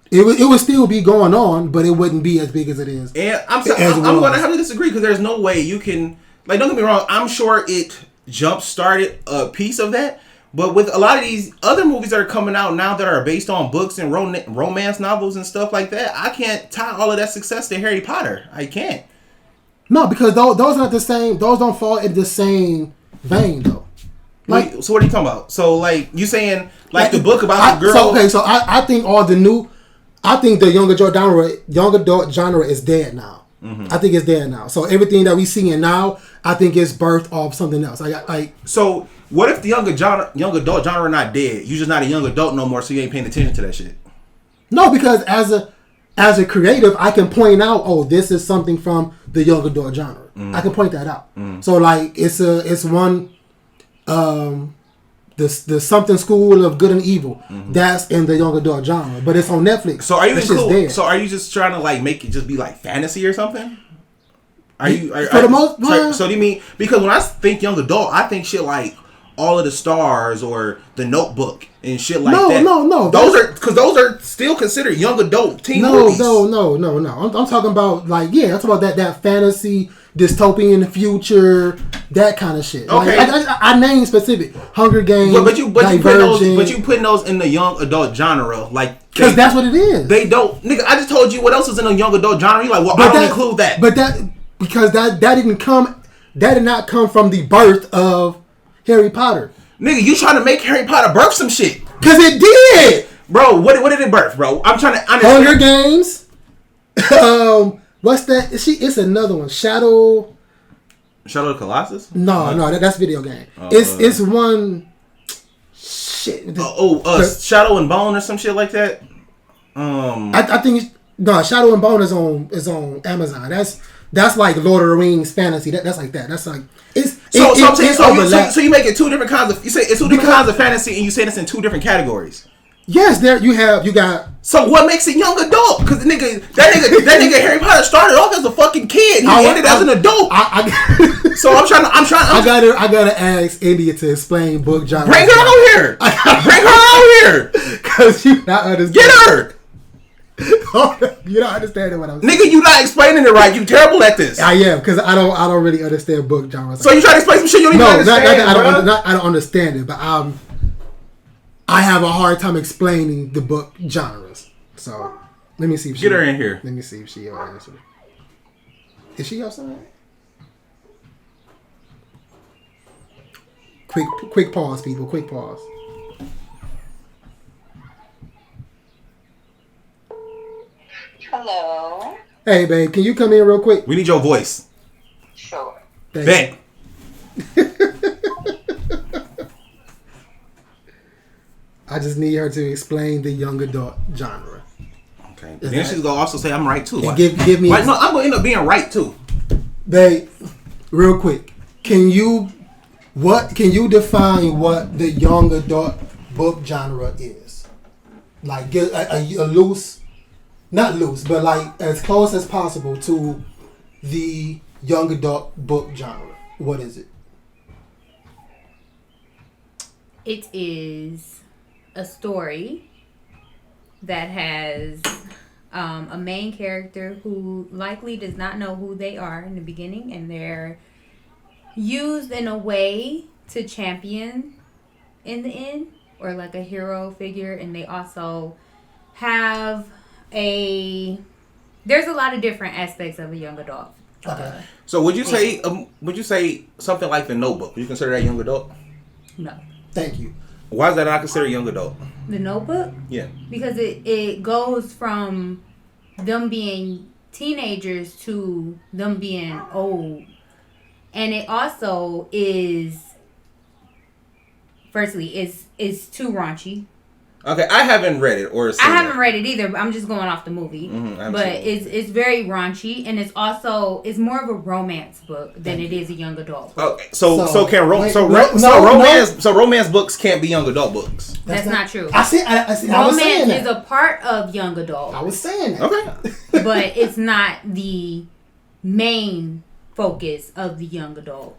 It would still be going on, but it wouldn't be as big as it is.
And I'm going to have to disagree because there's no way you can, like, don't get me wrong, I'm sure it jump started a piece of that, but with a lot of these other movies that are coming out now that are based on books and romance novels and stuff like that, I can't tie all of that success to Harry Potter. I can't.
No, because those are not the same. Those don't fall in the same vein, though.
Like, so what are you talking about? So, like, you saying like the book about the girl?
So I think I think the young adult genre is dead now. I think it's dead now. So everything that we seeing now, I think is birthed off something else.
So what if the young adult genre not dead? You just not a young adult no more, so you ain't paying attention to that shit.
No, because as a creative, I can point out, this is something from the young adult genre. I can point that out. So like it's one the something school of good and evil that's in the young adult genre, but it's on Netflix.
So are you So are you just trying to like make it just be like fantasy or something? For the most part. So do you mean, because when I think young adult, I think shit like All of the Stars or The Notebook and shit like that. No. Those are still considered young adult teen movies.
No. I'm talking about I'm talking about that fantasy dystopian future, that kind of shit.
Okay.
Like, I name specific Hunger Games.
But you putting those in the young adult genre, like,
because that's what it is.
They don't, nigga. I just told you what else is in the young adult genre. You're like, well, I don't include that.
But that did not come from the birth of Harry Potter.
Nigga, you trying to make Harry Potter birth some shit?
Cause it did,
bro. What did it birth, bro? I'm trying to understand.
Hunger Games. What's that? It's another one. Shadow of
the Colossus?
No, that's video game. It's one. Shit.
Shadow and Bone or some shit like that.
I think Shadow and Bone is on Amazon. That's like Lord of the Rings fantasy. That's like that. That's like it's
So you make it two different kinds of. You say it's two different kinds of fantasy, and you say it's in two different categories.
Yes, you got.
So what makes it young adult? Because that nigga Harry Potter started off as a fucking kid. He ended as an adult. So I'm trying. I
gotta ask India to explain book genre.
Bring her out here. Bring her out here.
Because you not understand.
Get her.
You're not understanding what I'm
saying. Nigga, you not explaining it right. You terrible at this.
I am, because I don't really understand book genres.
So you try to explain some shit you don't even understand.
I don't understand it, but I have a hard time explaining the book genres. So let me see if she
get her in here.
Let me see if she'll answer. Is she outside? Quick pause, people. Quick pause.
Hello.
Hey, babe, can you come in real quick?
We need your voice.
Sure.
Bet.
I just need her to explain the young adult genre.
Okay. But then she's gonna also say I'm right too.
Give me.
Like, no, I'm gonna end up being right too.
Babe, real quick, can you define what the young adult book genre is? Like, get a loose. Not loose, but like as close as possible to the young adult book genre. What is it?
It is a story that has a main character who likely does not know who they are in the beginning, and they're used in a way to champion in the end, or like a hero figure, and they also have there's a lot of different aspects of a young adult.
Okay.
So would you say something like The Notebook? Would you consider that young adult?
No.
Thank you.
Why is that not considered young adult?
The Notebook?
Yeah.
Because it goes from them being teenagers to them being old. And it also is, firstly, it's too raunchy.
Okay, I haven't read it or seen
I haven't read it either, but I'm just going off the movie. But it's very raunchy, and it's more of a romance book than it is a young adult book.
Okay, so romance books can't be young adult books.
That's not true.
I see.
Romance is a part of young adult.
I was saying that.
Okay.
But it's not the main focus of the young adult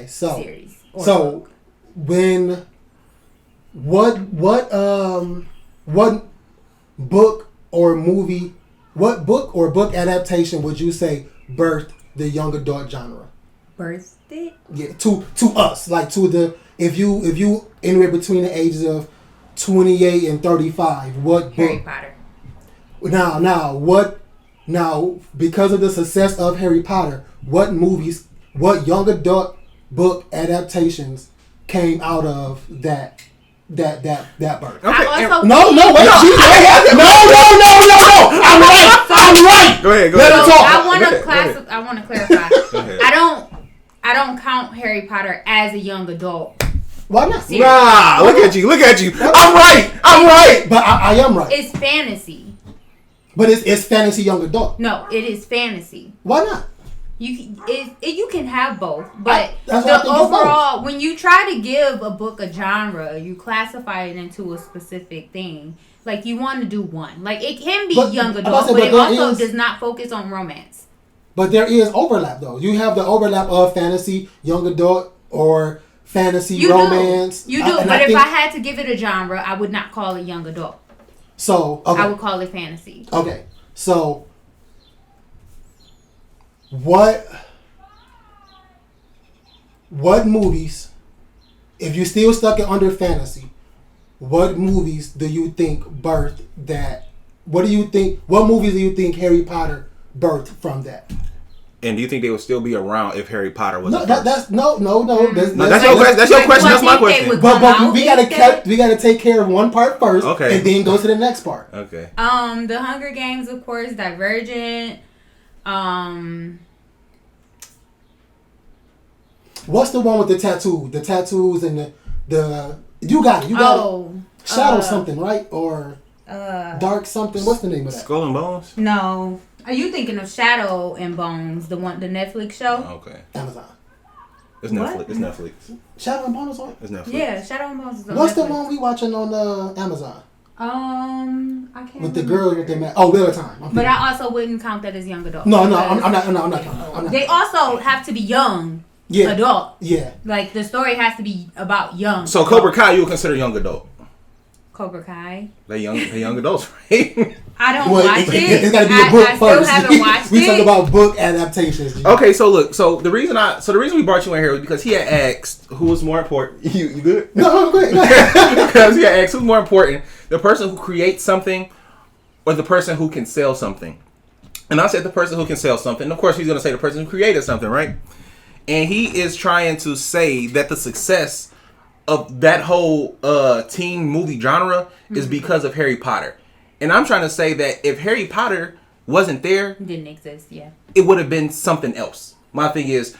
series.
So when what book or movie, what book or book adaptation would you say birthed the young adult genre?
Birthed it?
Yeah, to us, like to the if you anywhere between the ages of 28 and 35, what
Harry
book?
Potter.
Now because of the success of Harry Potter, what young adult book adaptations came out of that birth?
Okay.
No. I'm right.
Go ahead.
Let her talk.
I want to clarify. I don't count Harry Potter as a young adult.
Why not?
Nah, look at you. I'm right.
But I am right.
It's fantasy.
But it's fantasy young adult.
No, it is fantasy.
Why not?
You can have both, but
overall,
when you try to give a book a genre, you classify it into a specific thing. Like, you want to do one. Like, it can be young adult, but it also does not focus on romance.
But there is overlap, though. You have the overlap of fantasy, young adult, or fantasy romance.
You do, but if I had to give it a genre, I would not call it young adult.
So, okay.
I would call it fantasy.
Okay, so what movies, if you're still stuck in under fantasy, what movies do you think birthed that? What movies do you think Harry Potter birthed from that?
And do you think they would still be around if Harry Potter was?
No, that's no.
That's your question. That's my question.
But we gotta take care of one part first,
okay,
and then go to the next part.
Okay.
The Hunger Games, of course, Divergent.
What's the one with the tattoo? The tattoos and the you got it. Shadow something, right? Or Dark something. What's the name of that?
Skull and Bones?
No. Are you thinking of Shadow and Bones, the Netflix show?
Okay.
Amazon.
It's Netflix. It's Netflix.
Shadow and Bone is on.
It's Netflix.
Yeah, Shadow and Bones is on.
What's
Netflix.
the one we watching on Amazon?
I can't.
With the
remember.
girl with the man. Oh, Wheel of Time.
But I also wouldn't count that as young adult.
No, I'm not counting. I'm not.
They also have to be young adult.
Yeah.
Like the story has to be about young.
So Cobra Kai, you would consider young adult?
Cobra Kai.
They young adults, right?
I don't watch it.
It's got to be a book
I
first.
still haven't watched
we
it.
talk about book adaptations. G.
Okay, so look, the reason we brought you in here was because he had asked who was more important. You good?
No, go ahead.
Because he had asked who's more important, the person who creates something or the person who can sell something. And I said the person who can sell something. Of course, he's going to say the person who created something, right? And he is trying to say that the success of that whole teen movie genre is because of Harry Potter. And I'm trying to say that if Harry Potter wasn't there,
Didn't exist, yeah.
it would have been something else. My thing is,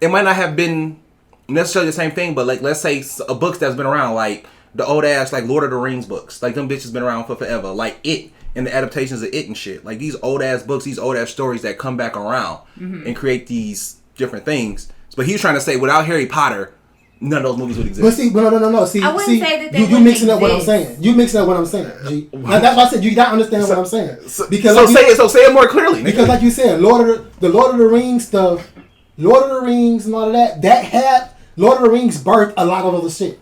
it might not have been necessarily the same thing, but like, let's say a book that's been around, like the old ass, like Lord of the Rings books, like them bitches been around for forever, like It and the adaptations of It and shit, like these old ass books, these old ass stories that come back around and create these different things. But he was trying to say, without Harry Potter, none of those movies would exist.
But see, no. See,
I wouldn't say that they
you mixing up what I'm
exist.
saying. You mixing up what I'm saying, G. That's why I said you don't understand what I'm saying. Because
say it more clearly.
Because like you said, Lord of the Rings stuff, Lord of the Rings and all of that had Lord of the Rings birthed a lot of other shit,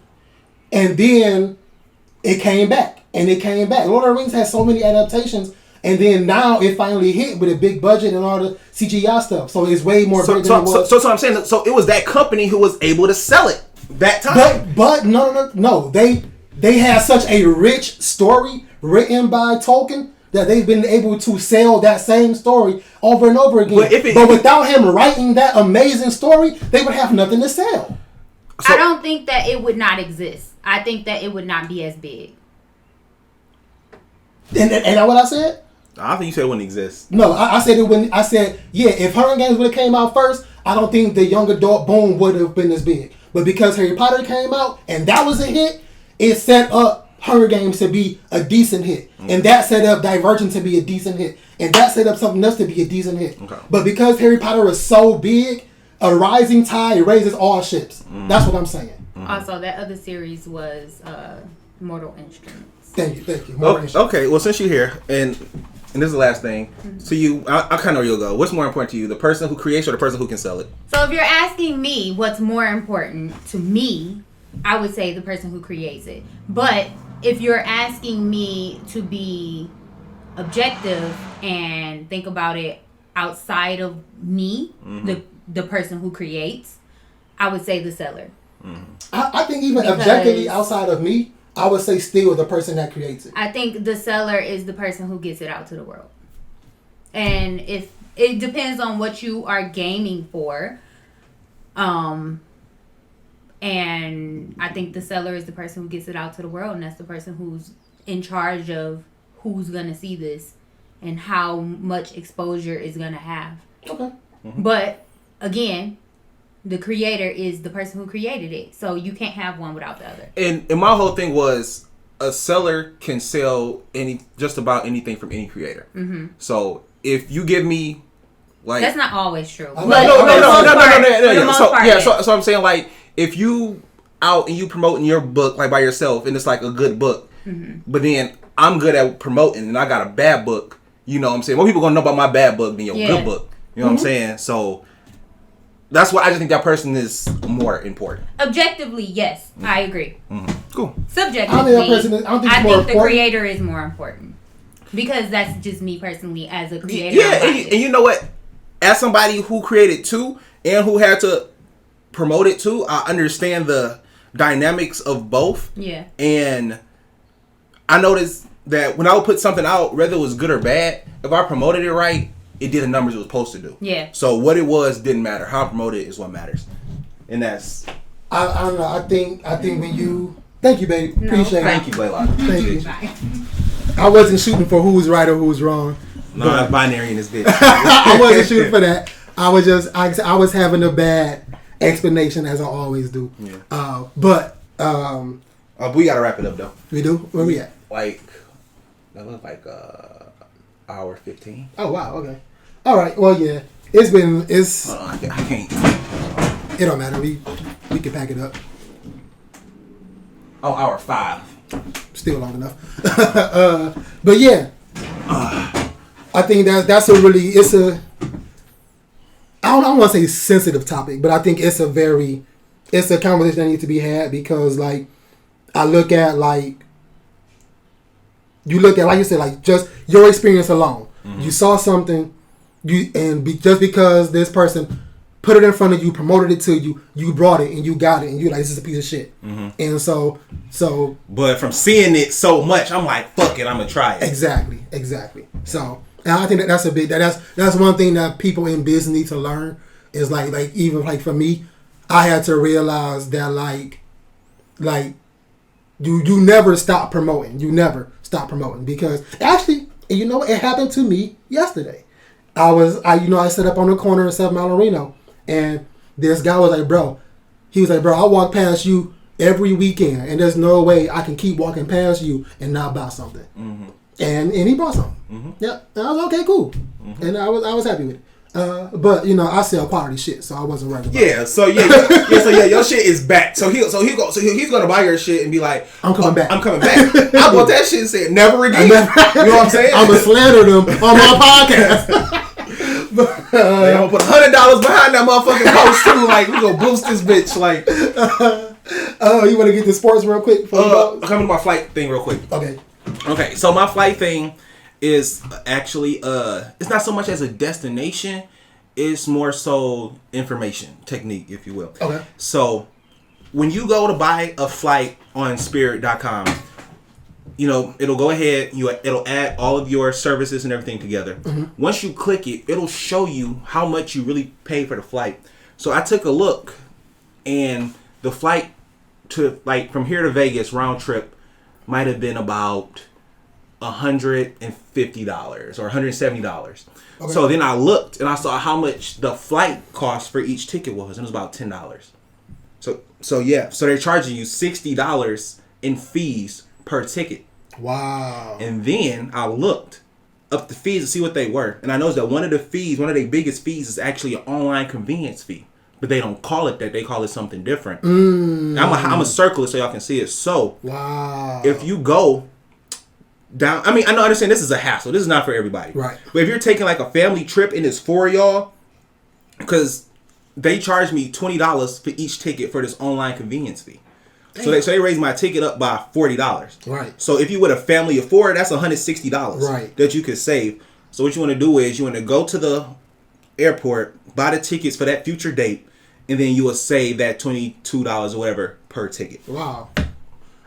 and then it came back and it came back. Lord of the Rings has so many adaptations. And then now it finally hit with a big budget and all the CGI stuff. So it's way more big than it was.
So I'm saying, so it was that company who was able to sell it that time.
But no. They have such a rich story written by Tolkien that they've been able to sell that same story over and over again. But without him writing that amazing story, they would have nothing to sell.
So, I don't think that it would not exist. I think that it would not be as big.
And that what I said?
I think you said it wouldn't exist.
No, I said it wouldn't. I said, yeah, if Hunger Games would have came out first, I don't think the young adult boom would have been as big. But because Harry Potter came out and that was a hit, it set up Hunger Games to be a decent hit. And that set up Divergent to be a decent hit. And that set up something else to be a decent hit. Okay. But because Harry Potter is so big, a rising tide raises all ships. That's what I'm saying.
Also, that other series was Mortal Instruments.
Thank you.
Okay, well, since you're here, and this is the last thing. So I kind of know you'll go. What's more important to you, the person who creates or the person who can sell it?
So if you're asking me what's more important to me, I would say the person who creates it. But if you're asking me to be objective and think about it outside of me, the person who creates, I would say the seller.
I think even objectively outside of me, I would say still the person that creates it.
I think the seller is the person who gets it out to the world. And if it depends on what you are gaming for. And I think the seller is the person who gets it out to the world, and that's the person who's in charge of who's going to see this and how much exposure is going to have.
Okay.
But again, the creator is the person who created it. So you can't have one without the other.
And my whole thing was a seller can sell just about anything from any creator. So if you give me like...
That's not always true.
No. So I'm saying, like, if you out and you promoting your book like by yourself and it's like a good book, but then I'm good at promoting and I got a bad book, you know what I'm saying? More people gonna know about my bad book than your good book. You know what I'm saying? So that's why I just think that person is more important.
Objectively, yes, I agree.
Cool.
Subjectively, I think the creator is more important. Because that's just me personally as a creator.
Yeah, and you know what? As somebody who created too and who had to promote it too, I understand the dynamics of both. Yeah. And I noticed that when I would put something out, whether it was good or bad, if I promoted it right, it did the numbers it was supposed to do. Yeah. So what it was didn't matter. How I promoted it is what matters. And that's...
I don't know. I think when you... Thank you, baby. No. Appreciate it.
Thank you, Blaylock.
Thank you. I wasn't shooting for who's right or who's wrong.
No, I'm binary in this bitch.
I wasn't shooting for that. I was just... I was having a bad explanation as I always do. Yeah. But
we gotta wrap it up though.
We do? Where we at?
Like... That was like hour 15.
Oh wow, okay. Alright, well yeah. It's
I can't.
It don't matter. We can pack it up.
Oh, hour 5.
Still long enough. But yeah, I think that's a really I don't want to say sensitive topic, but I think it's a conversation that needs to be had because like you look at like you said like just your experience alone. Mm-hmm. You saw something, just because this person put it in front of you, promoted it to you, you brought it and you got it, and you're like, this is a piece of shit. Mm-hmm. And so.
But from seeing it so much, I'm like, fuck it, I'm gonna try it.
Exactly. So, and I think that's that's one thing that people in business need to learn is like even like for me, I had to realize that like you never stop promoting. You never stop promoting because actually, you know, it happened to me yesterday. I set up on the corner of 7 Mile and Reno. And this guy was like, bro, I walk past you every weekend, and there's no way I can keep walking past you and not buy something. Mm-hmm. And he bought something. Mm-hmm. Yeah, and I was okay, cool, mm-hmm. And I was happy with it. But you know, I sell quality shit, so I wasn't worried about it.
So your shit is back. So he's gonna buy your shit and be like,
I'm coming back.
I bought that shit and said never again. You know what I'm saying?
I'm gonna slander them on my podcast.
They gonna put $100 behind that motherfucking post too. Like, we gonna boost this bitch. Like,
you want to get the sports real quick?
Come to my flight thing real quick. Okay. So my flight thing is actually it's not so much as a destination. It's more so information technique, if you will. Okay. So when you go to buy a flight on Spirit.com. You know, it'll go ahead, it'll add all of your services and everything together. Mm-hmm. Once you click it, it'll show you how much you really paid for the flight. So I took a look, and the flight to, like, from here to Vegas, round trip, might have been about $150 or $170. Okay. So then I looked, and I saw how much the flight cost for each ticket was, and it was about $10. So they're charging you $60 in fees per ticket.
Wow.
And then I looked up the fees to see what they were. And I noticed that one of their biggest fees is actually an online convenience fee. But they don't call it that. They call it something different. I'm going to circle it so y'all can see it. So,
wow.
If you go down... I mean, I understand this is a hassle. This is not for everybody.
Right.
But if you're taking like a family trip and it's for y'all, because they charge me $20 for each ticket for this online convenience fee. So they raised my ticket up by $40.
Right.
So if you with a family of 4, that's $160.
Right.
That you could save. So what you want to do is you want to go to the airport, buy the tickets for that future date, and then you will save that $22 or whatever per ticket.
Wow.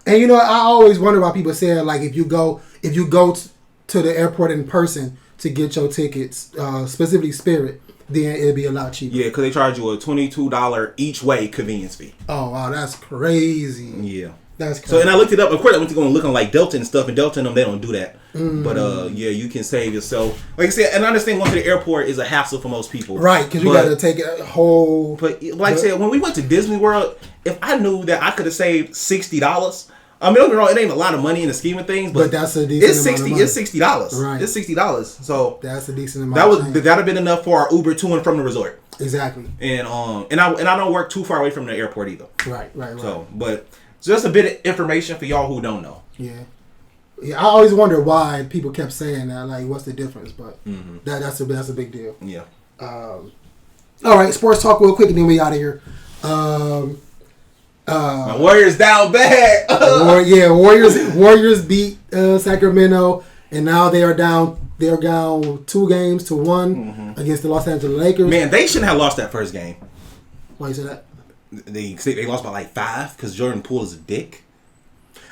And you know, I always wonder why people say like if you go to the airport in person to get your tickets, specifically Spirit, then it'll be a lot cheaper.
Yeah, because they charge you a $22 each way convenience fee.
Oh, wow, that's crazy.
Yeah.
That's crazy.
So, and I looked it up. Of course, I went to go and look on like Delta and stuff, and Delta and them, they don't do that. Mm. But, you can save yourself. Like I said, and I understand going to the airport is a hassle for most people.
Right, because you got to take a whole...
But, like I said, when we went to Disney World, if I knew that I could have saved $60... I mean, don't get me wrong, it ain't a lot of money in the scheme of things, but
that's a decent amount of money.
It's $60.
Right.
It's $60. So
that's a decent amount.
That'd have been enough for our Uber to and from the resort.
Exactly.
And I don't work too far away from the airport either.
Right.
So, but just a bit of information for y'all who don't know.
Yeah. I always wonder why people kept saying that. Like, what's the difference? But that's a big deal.
Yeah.
All right, sports talk real quick, and then we out of here.
My Warriors down bad.
Warriors beat Sacramento, and now they are down 2-1 against the Los Angeles Lakers.
Man, they shouldn't have lost that first game.
Why you say that?
They lost by like 5 because Jordan Poole is a dick.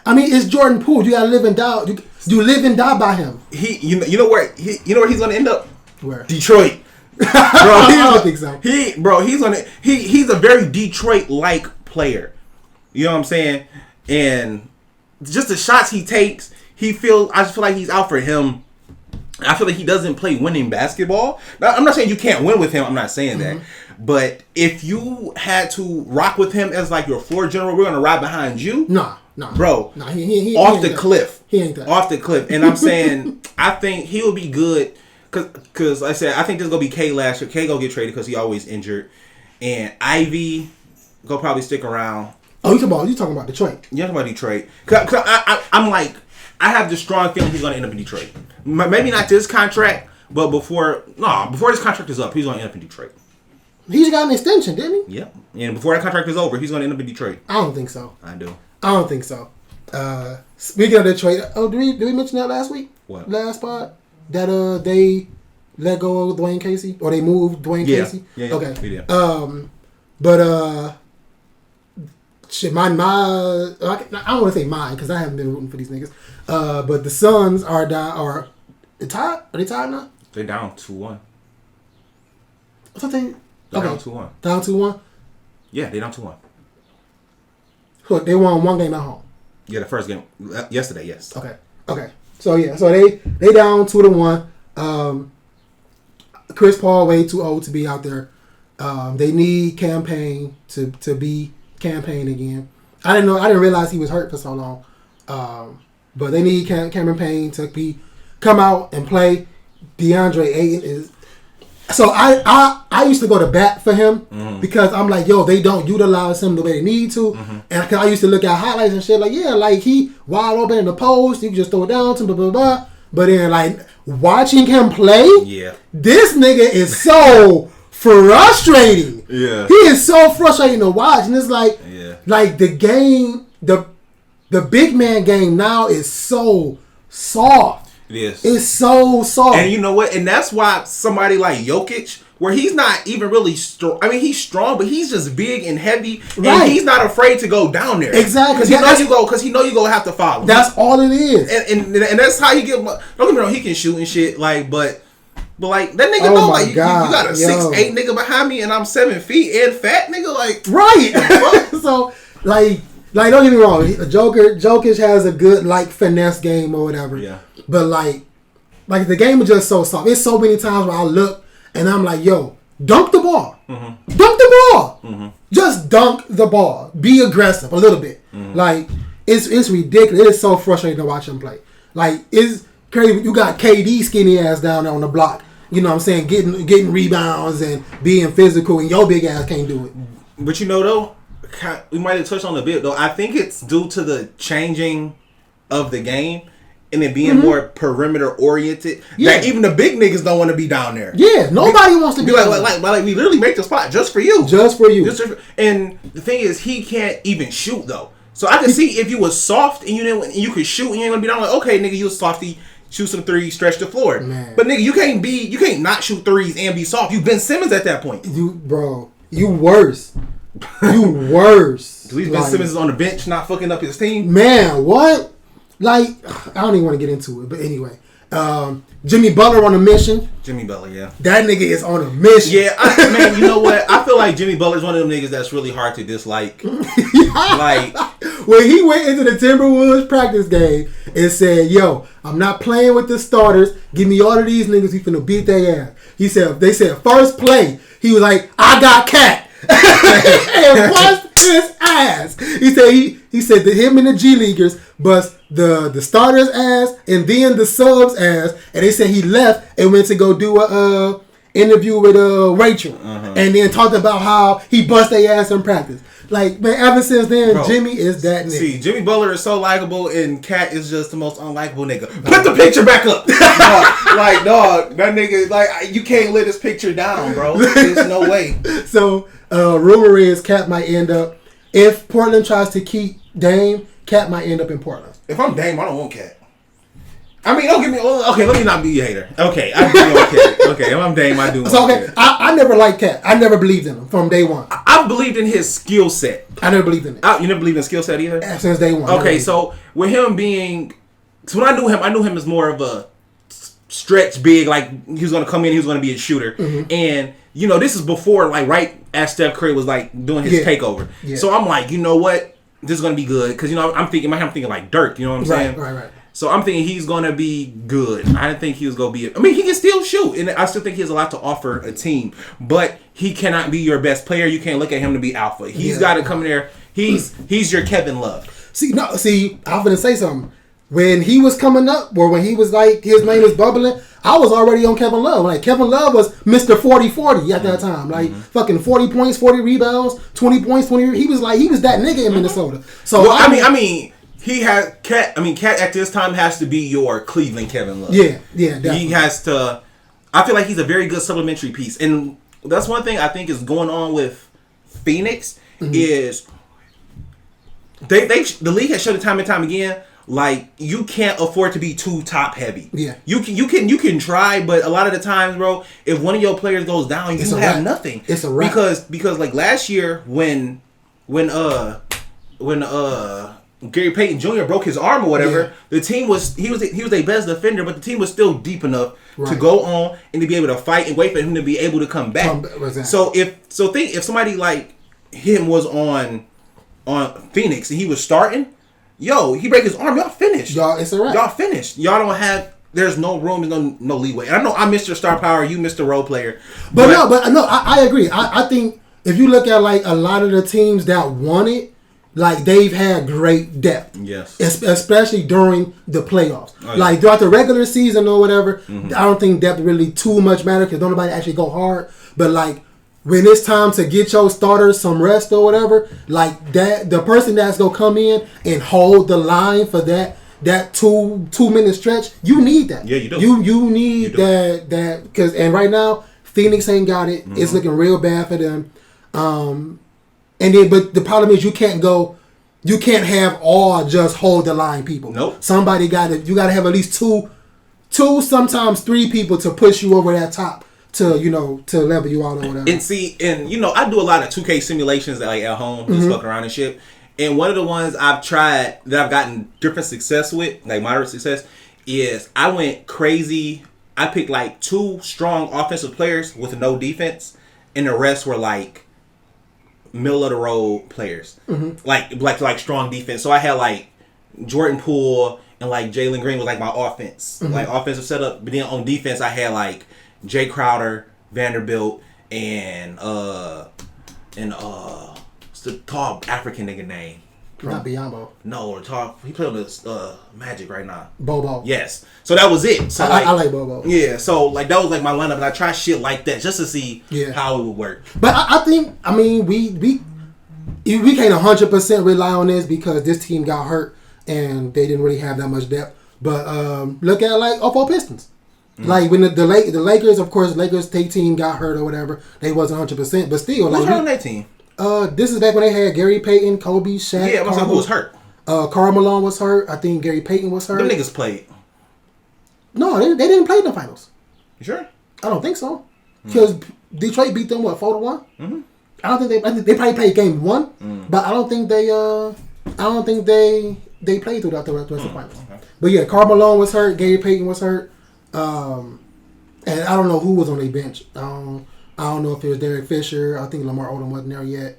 I mean, it's Jordan Poole. You gotta live and die. You live and die by him.
You know where he's gonna end up?
Where?
Detroit. Bro,
I don't think so.
He's a very Detroit-like player. You know what I'm saying? And just the shots he takes, I just feel like he's out for him. I feel like he doesn't play winning basketball. Now, I'm not saying you can't win with him. I'm not saying that. But if you had to rock with him as like your floor general, we're gonna ride behind you.
No,
bro.
No, he
off the cliff.
He ain't that.
Off the cliff. And I'm saying, I think he'll be good because like I said, I think this is gonna be K last year. K gonna get traded because he always injured. And Ivy, go probably stick around.
Oh, you talking about Detroit?
Yeah, talking about Detroit. Cause I'm like, I have the strong feeling he's gonna end up in Detroit. Maybe not this contract, but before this contract is up, he's gonna end up in Detroit.
He just got an extension, didn't he?
Yep. And before that contract is over, he's gonna end up in Detroit.
I don't think so.
I do.
I don't think so. Speaking of Detroit, did we mention that last week?
What?
Last part that they let go of Dwayne Casey, or they moved Dwayne Casey?
Yeah.
Okay.
We did.
But shit, I don't want to say mine because I haven't been rooting for these niggas. But the Suns are down. Are they tied? Are they tied now?
They're down 2-1.
I thought they.
They're
Okay.
down 2-1.
Down 2-1.
Yeah, they're down 2-1.
Look, they won one game at home.
Yeah, the first game yesterday. Yes.
Okay. So yeah, so they down 2-1. Chris Paul way too old to be out there. They need Campaign to be Campaign again. I didn't realize he was hurt for so long. But they need Cameron Payne to come out and play. DeAndre Ayton is. So I used to go to bat for him because I'm like, yo, they don't utilize him the way they need to. And cause I used to look at highlights and shit like, yeah, like he wide open in the post, you can just throw it down to him, blah, blah, blah. But then like watching him play, this nigga is so frustrating.
Yeah.
He is so frustrating to watch. And it's like, like the game, the big man game now is so soft.
It is.
It's so soft.
And you know what? And that's why somebody like Jokic, where he's not even really strong. I mean, he's strong, but he's just big and heavy, and he's not afraid to go down there.
Exactly.
Because he know you gonna have to follow.
That's all it is.
And that's how you get. Don't get me wrong, he can shoot and shit. Like, but like that nigga know, like you got a 6'8" nigga behind me, and I'm 7 feet and fat nigga. Like,
right. So like don't get me wrong, Jokic has a good like finesse game or whatever.
Yeah.
But like the game is just so soft. It's so many times where I look and I'm like, yo, dunk the ball. Dunk the ball. Just dunk the ball. Be aggressive a little bit. Like it's ridiculous. It is so frustrating to watch him play. Like it's crazy. You got KD skinny ass down there on the block. You know what I'm saying? Getting rebounds and being physical, and your big ass can't do it.
But you know though, we might have touched on a bit though. I think it's due to the changing of the game. And it being more perimeter oriented.
Yeah.
That even the big niggas don't want to be down there.
Yeah, nobody wants to be
like we literally make the spot just for you. And the thing is, he can't even shoot though. So I can see if you was soft and you could shoot and you ain't gonna be down. Like, okay, nigga, you a softy, shoot some threes, stretch the floor.
Man.
But nigga, you can't not shoot threes and be soft. You Ben Simmons at that point.
You worse. You worse.
At least Ben Simmons is on the bench, not fucking up his team.
Man, what? Like, I don't even want to get into it, but anyway. Jimmy Butler on a mission.
Jimmy Butler, yeah.
That nigga is on a mission.
Yeah, man, you know what? I feel like Jimmy Butler's one of them niggas that's really hard to dislike. Like,
when he went into the Timberwolves practice game and said, yo, I'm not playing with the starters. Give me all of these niggas. We finna beat their ass. They said, first play. He was like, I got Cat. And bust his ass. He said that him and the G Leaguers bust the starters' ass and then the subs' ass, and they said he left and went to go do a interview with Rachel, and then talked about how he bust their ass in practice. Like, man, ever since then, bro, Jimmy is that nigga.
See, Jimmy Butler is so likable, and Cat is just the most unlikable nigga. Put the picture back up. Dog, that nigga, like, you can't let this picture down, bro. There's no way.
So, rumor is Cat might end up, if Portland tries to keep Dame, Cat might end up in Portland.
If I'm Dame, I don't want Cat. I mean, don't give me. Okay, let me not be a hater. Okay, I do want Cat. Okay, if I'm Dame, I do want Cat.
I never liked Cat. I never believed in him from day one.
I believed in his skill set.
I never believed in it.
You never believed in skill set either?
Since day one.
Okay, so with him being... So when I knew him as more of a stretch big, like he was going to come in, he was going to be a shooter. And, you know, this is before, like, right as Steph Curry was, like, doing his takeover. Yeah. So I'm like, you know what? This is going to be good. Because, you know, I'm thinking like Dirk, you know what I'm saying?
Right.
So I'm thinking he's going to be good. I didn't think he was going to be... I mean, he can still shoot. And I still think he has a lot to offer a team. But he cannot be your best player. You can't look at him to be alpha. He's got to come in there. He's your Kevin Love.
See, I'm going to say something. when he was coming up, or when he was like, his name was bubbling, I was already on Kevin Love. Like, Kevin Love was Mr. 40-40 at that time. Like, fucking 40 points, 40 rebounds, 20 points, 20. He was that nigga in Minnesota. So,
well, I mean, he had Cat at this time has to be your Cleveland Kevin Love.
Yeah, definitely.
He has to. I feel like he's a very good supplementary piece, and that's one thing I think is going on with Phoenix is the league has shown it time and time again. Like, you can't afford to be too top heavy.
Yeah,
you can try, but a lot of the times, bro, if one of your players goes down, you have nothing.
It's a wrap.
Because like last year when Gary Payton Jr. broke his arm or whatever, the team was he was their best defender, but the team was still deep enough to go on and to be able to fight and wait for him to be able to come back.
Exactly.
So if somebody like him was on Phoenix and he was starting, he break his arm, y'all finished.
It's a wrap.
Y'all finished. Y'all don't have. There's no room, no leeway. And I know I'm Mr. Star Power, you Mr. Role Player,
but I agree. I think if you look at like a lot of the teams that won it, like, they've had great depth.
Yes.
Especially during the playoffs.
Oh, yeah.
Like, throughout the regular season or whatever, I don't think depth really too much matter because don't nobody actually go hard. But, like, when it's time to get your starters some rest or whatever, like, that the person that's going to come in and hold the line for that 2-minute stretch, you need that.
Yeah, you do.
You need that because, and right now, Phoenix ain't got it. It's looking real bad for them. And then, but the problem is you can't have all just hold the line people.
Nope.
You gotta have at least two, sometimes 3 people to push you over that top to level you out or whatever.
And see, I do a lot of 2K simulations at home, just fucking around and shit. And one of the ones I've tried that I've gotten different success with, like moderate success, is I went crazy. I picked like 2 strong offensive players with no defense, and the rest were like middle of the road players, like strong defense. So I had like Jordan Poole and like Jalen Green was like my offense, like offensive setup. But then on defense, I had like Jay Crowder, Vanderbilt, and what's the tall African nigga name?
Not Biyombo.
No, he played on the Magic right now.
Bobo.
Yes. So that was it. So
I like Bobo.
Yeah. So like that was like my lineup, and I tried shit like that just to see how it would work.
But I think we can't 100% rely on this because this team got hurt and they didn't really have that much depth. But look at like Oppo Pistons. Like when the Lakers, of course, Lakers team got hurt or whatever. They wasn't 100%, but still.
Who's
like,
hurt on that team?
This is back when they had Gary Payton, Kobe, Shaq.
Yeah, who was hurt?
Karl Malone was hurt. I think Gary Payton was hurt.
Them niggas played.
No, they didn't play in the finals.
You sure?
I don't think so. Because Detroit beat them 4-1. I think they probably played game 1, but I don't think they played throughout the rest of the finals. Okay. But yeah, Karl Malone was hurt. Gary Payton was hurt. And I don't know who was on their bench. I don't know if it was Derek Fisher. I think Lamar Odom wasn't there yet.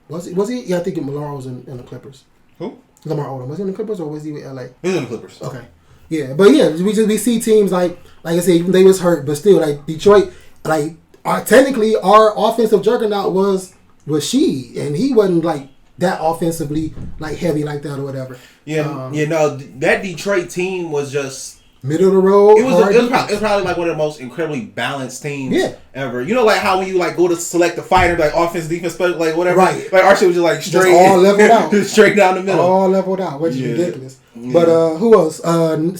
Was he? Yeah, I think Lamar was in the Clippers.
Who?
Lamar Odom. Was he in the Clippers or was he with LA?
He was in the Clippers.
Okay. Yeah, but yeah, we see teams like I said, they was hurt, but still like Detroit, like technically our offensive juggernaut was Shein, and he wasn't like that offensively like heavy like that or whatever.
Yeah, that Detroit team was just
middle of the road.
It was probably like one of the most incredibly balanced teams ever. You know, like how when you like go to select the fighter, like offense, defense, like whatever.
Right.
Like our shit was just like straight,
just all leveled out,
straight down the middle,
all leveled out, which is ridiculous. Yeah. But who else?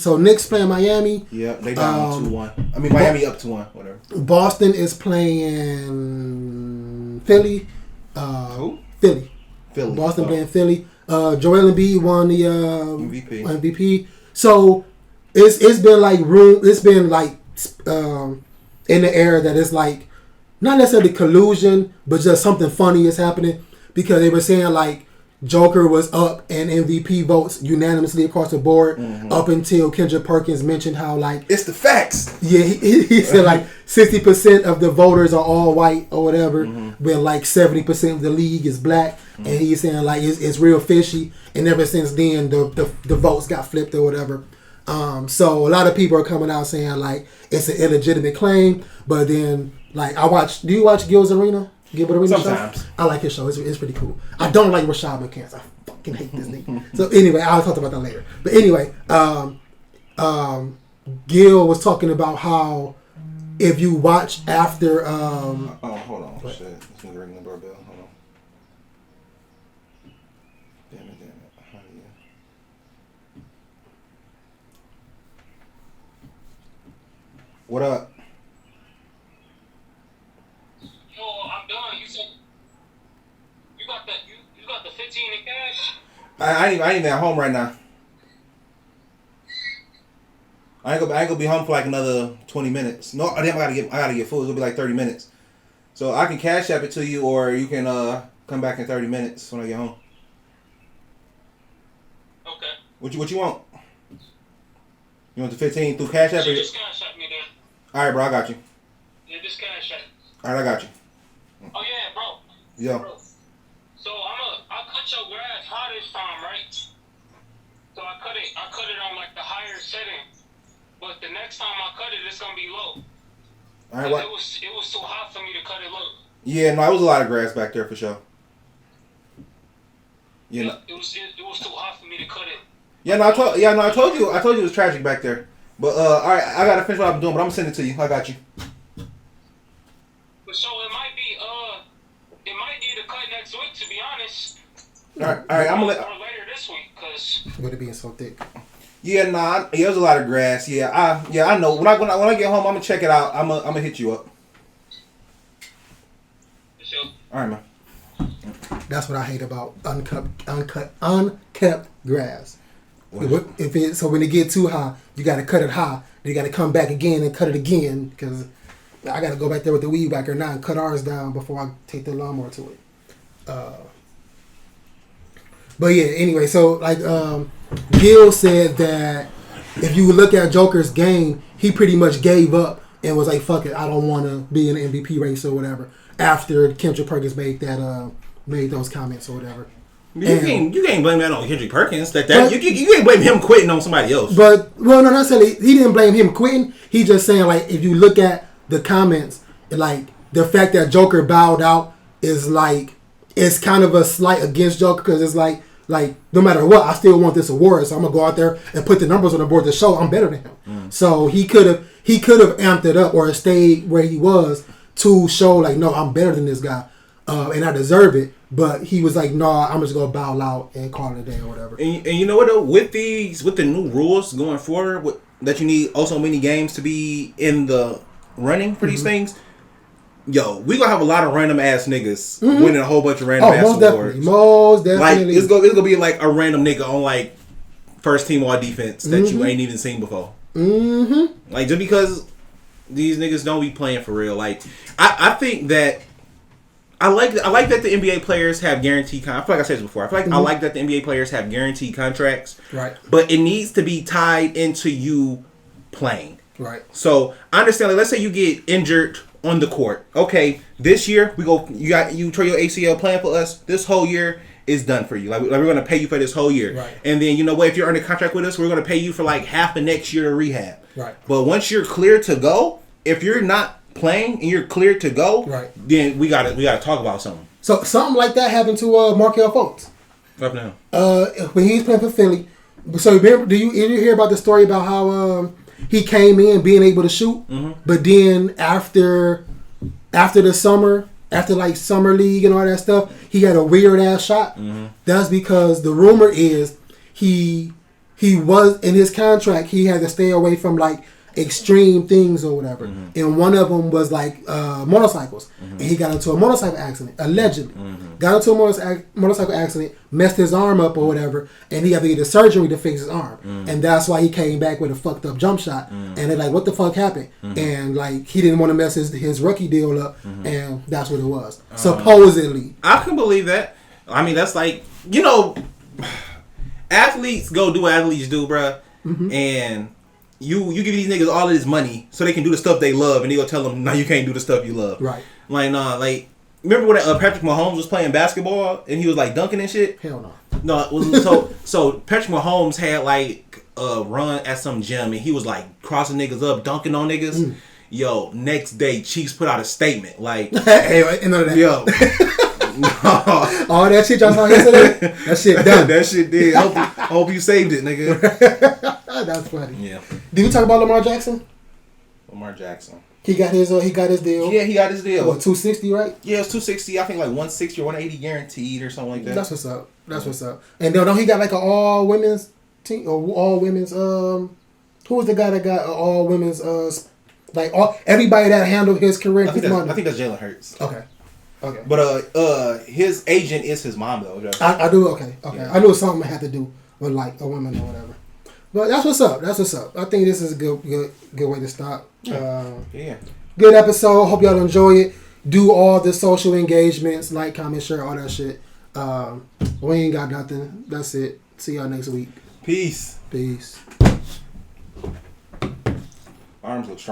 So Knicks playing Miami.
Yeah, they down 2-1. I mean Miami up 2-1. Whatever.
Boston is playing Philly.
Who?
Philly. Boston playing Philly. Joel Embiid won the MVP. So. It's been like in the air that it's like not necessarily collusion, but just something funny is happening because they were saying like Joker was up in MVP votes unanimously across the board up until Kendrick Perkins mentioned how like
it's the facts.
Yeah, he said like 60% of the voters are all white or whatever, where like 70% of the league is black, and he's saying like it's real fishy, and ever since then the votes got flipped or whatever. So a lot of people are coming out saying like it's an illegitimate claim, but then like do you watch Gil's Arena? Gilbert Arenas
Sometimes.
show. I like his show. It's pretty cool. I don't like Rashad McCants. I fucking hate this nigga. So anyway, I'll talk about that later. But anyway, Gil was talking about how if you watch after
hold on.
what?
Shit. This nigga ringing the doorbell. Hold on. Damn it. How do you... What up?
Yo, I'm done. You said you got the 15 in cash.
I ain't even at home right now. I ain't gonna be home for like another 20 minutes. No, damn, I gotta get food. It's gonna be like 30 minutes. So I can cash app it to you, or you can come back in 30 minutes when I get home.
Okay.
What you want? You want the 15 through cash app?
Just cash app me then.
All right, bro, I got you.
Yeah, just cash app.
All right, I got you.
Oh yeah, bro.
Yo.
Bro. So I'll cut your grass high this time, right? So I cut it on like the higher setting. But the next time I cut it, it's gonna be low.
All right, what?
It was too hot for me to cut it low.
Yeah, no, it was a lot of grass back there for sure. Yeah, no.
It was too hot for me to cut it.
I told you it was tragic back there. But all right, I gotta finish what I'm doing, but I'm gonna send it to you. I got you.
But so it might be the cut next week, to be honest.
All right, I'm gonna
or later this week, cause
with it being so thick.
Yeah, there's a lot of grass. Yeah, I know. When I get home, I'm gonna check it out. I'm gonna hit you up.
sure.
All right, man.
That's what I hate about unkept grass. So when it get too high, you got to cut it high. Then you got to come back again and cut it again because I got to go back there with the weed whacker now and cut ours down before I take the lawnmower to it. But yeah, anyway, so like Gil said that if you look at Joker's game, he pretty much gave up and was like, "Fuck it, I don't want to be in the MVP race or whatever." After Kendrick Perkins made those comments or whatever.
You can't blame that on Kendrick Perkins. You can't blame him quitting on somebody else.
But no, not necessarily. He didn't blame him quitting. He just saying like if you look at the comments, like the fact that Joker bowed out is like it's kind of a slight against Joker because it's like no matter what, I still want this award, so I'm gonna go out there and put the numbers on the board to show I'm better than him. So he could have amped it up or stayed where he was to show like no, I'm better than this guy, and I deserve it. But he was like, "Nah, I'm just gonna bow out and call it a day or whatever."
And you know what though, with the new rules going forward, that you need also many games to be in the running for these things. Yo, we gonna have a lot of random ass niggas winning a whole bunch of random ass awards.
Most definitely.
Like it's gonna be like a random nigga on like first team all defense that you ain't even seen before. Like just because these niggas don't be playing for real. Like I think that I like that the NBA players have guaranteed I feel like I said this before. I like that the NBA players have guaranteed contracts. Right. But it needs to be tied into you playing. Right. So I understand. Like, let's say you get injured on the court. Okay, this year you tore your ACL playing for us. This whole year is done for you. Like we're gonna pay you for this whole year. Right. And then you know what? If you're under contract with us, we're gonna pay you for like half of next year to rehab. Right. But once you're clear to go, if you're not playing and you're clear to go, right, then we gotta talk about something.
So something like that happened to Markelle Fultz.
Up now.
When he was playing for Philly. So remember, did you hear about the story about how he came in being able to shoot, but then after the summer, after like summer league and all that stuff, he had a weird ass shot. That's because the rumor is he was in his contract. He had to stay away from like extreme things or whatever, and one of them was like motorcycles, and he got into a motorcycle accident allegedly. Got into a motorcycle accident, messed his arm up or whatever, and he had to get a surgery to fix his arm, and that's why he came back with a fucked up jump shot. And they're like, what the fuck happened? And like he didn't want to mess his rookie deal up, and that's what it was supposedly.
I can believe that. I mean, that's like, you know, athletes go do what athletes do, bruh. And You give these niggas all of this money so they can do the stuff they love, and they gonna tell them, no, you can't do the stuff you love. Right. Like, nah, like, remember when Patrick Mahomes was playing basketball and he was like dunking and shit?
Hell no.
No, it was, so Patrick Mahomes had like a run at some gym and he was like crossing niggas up, dunking on niggas. Yo, next day, Cheeks put out a statement like,
hey, none of that.
yo. No.
All that shit y'all saw yesterday, that shit done.
That shit did. I hope you saved it, nigga.
That's funny.
Yeah.
Did we talk about Lamar Jackson?
Lamar Jackson.
He got his deal.
Yeah, he got his deal.
What, 260, right?
Yeah, it's 260. I think like 160 or 180 guaranteed or something like that.
That's what's up. What's up. And don't he got like an all women's team or all women's who was the guy that got all women's like all everybody that handled his career?
I think that's Jalen Hurts.
Okay.
But his agent is his mom though.
I do. Okay.
Yeah.
I knew it was something I had to do with like a woman or whatever. But that's what's up. I think this is a good way to stop.
Yeah.
Good episode. Hope y'all enjoy it. Do all the social engagements, like, comment, share, all that shit. We ain't got nothing. That's it. See y'all next week.
Peace.
Peace.
Arms look strong.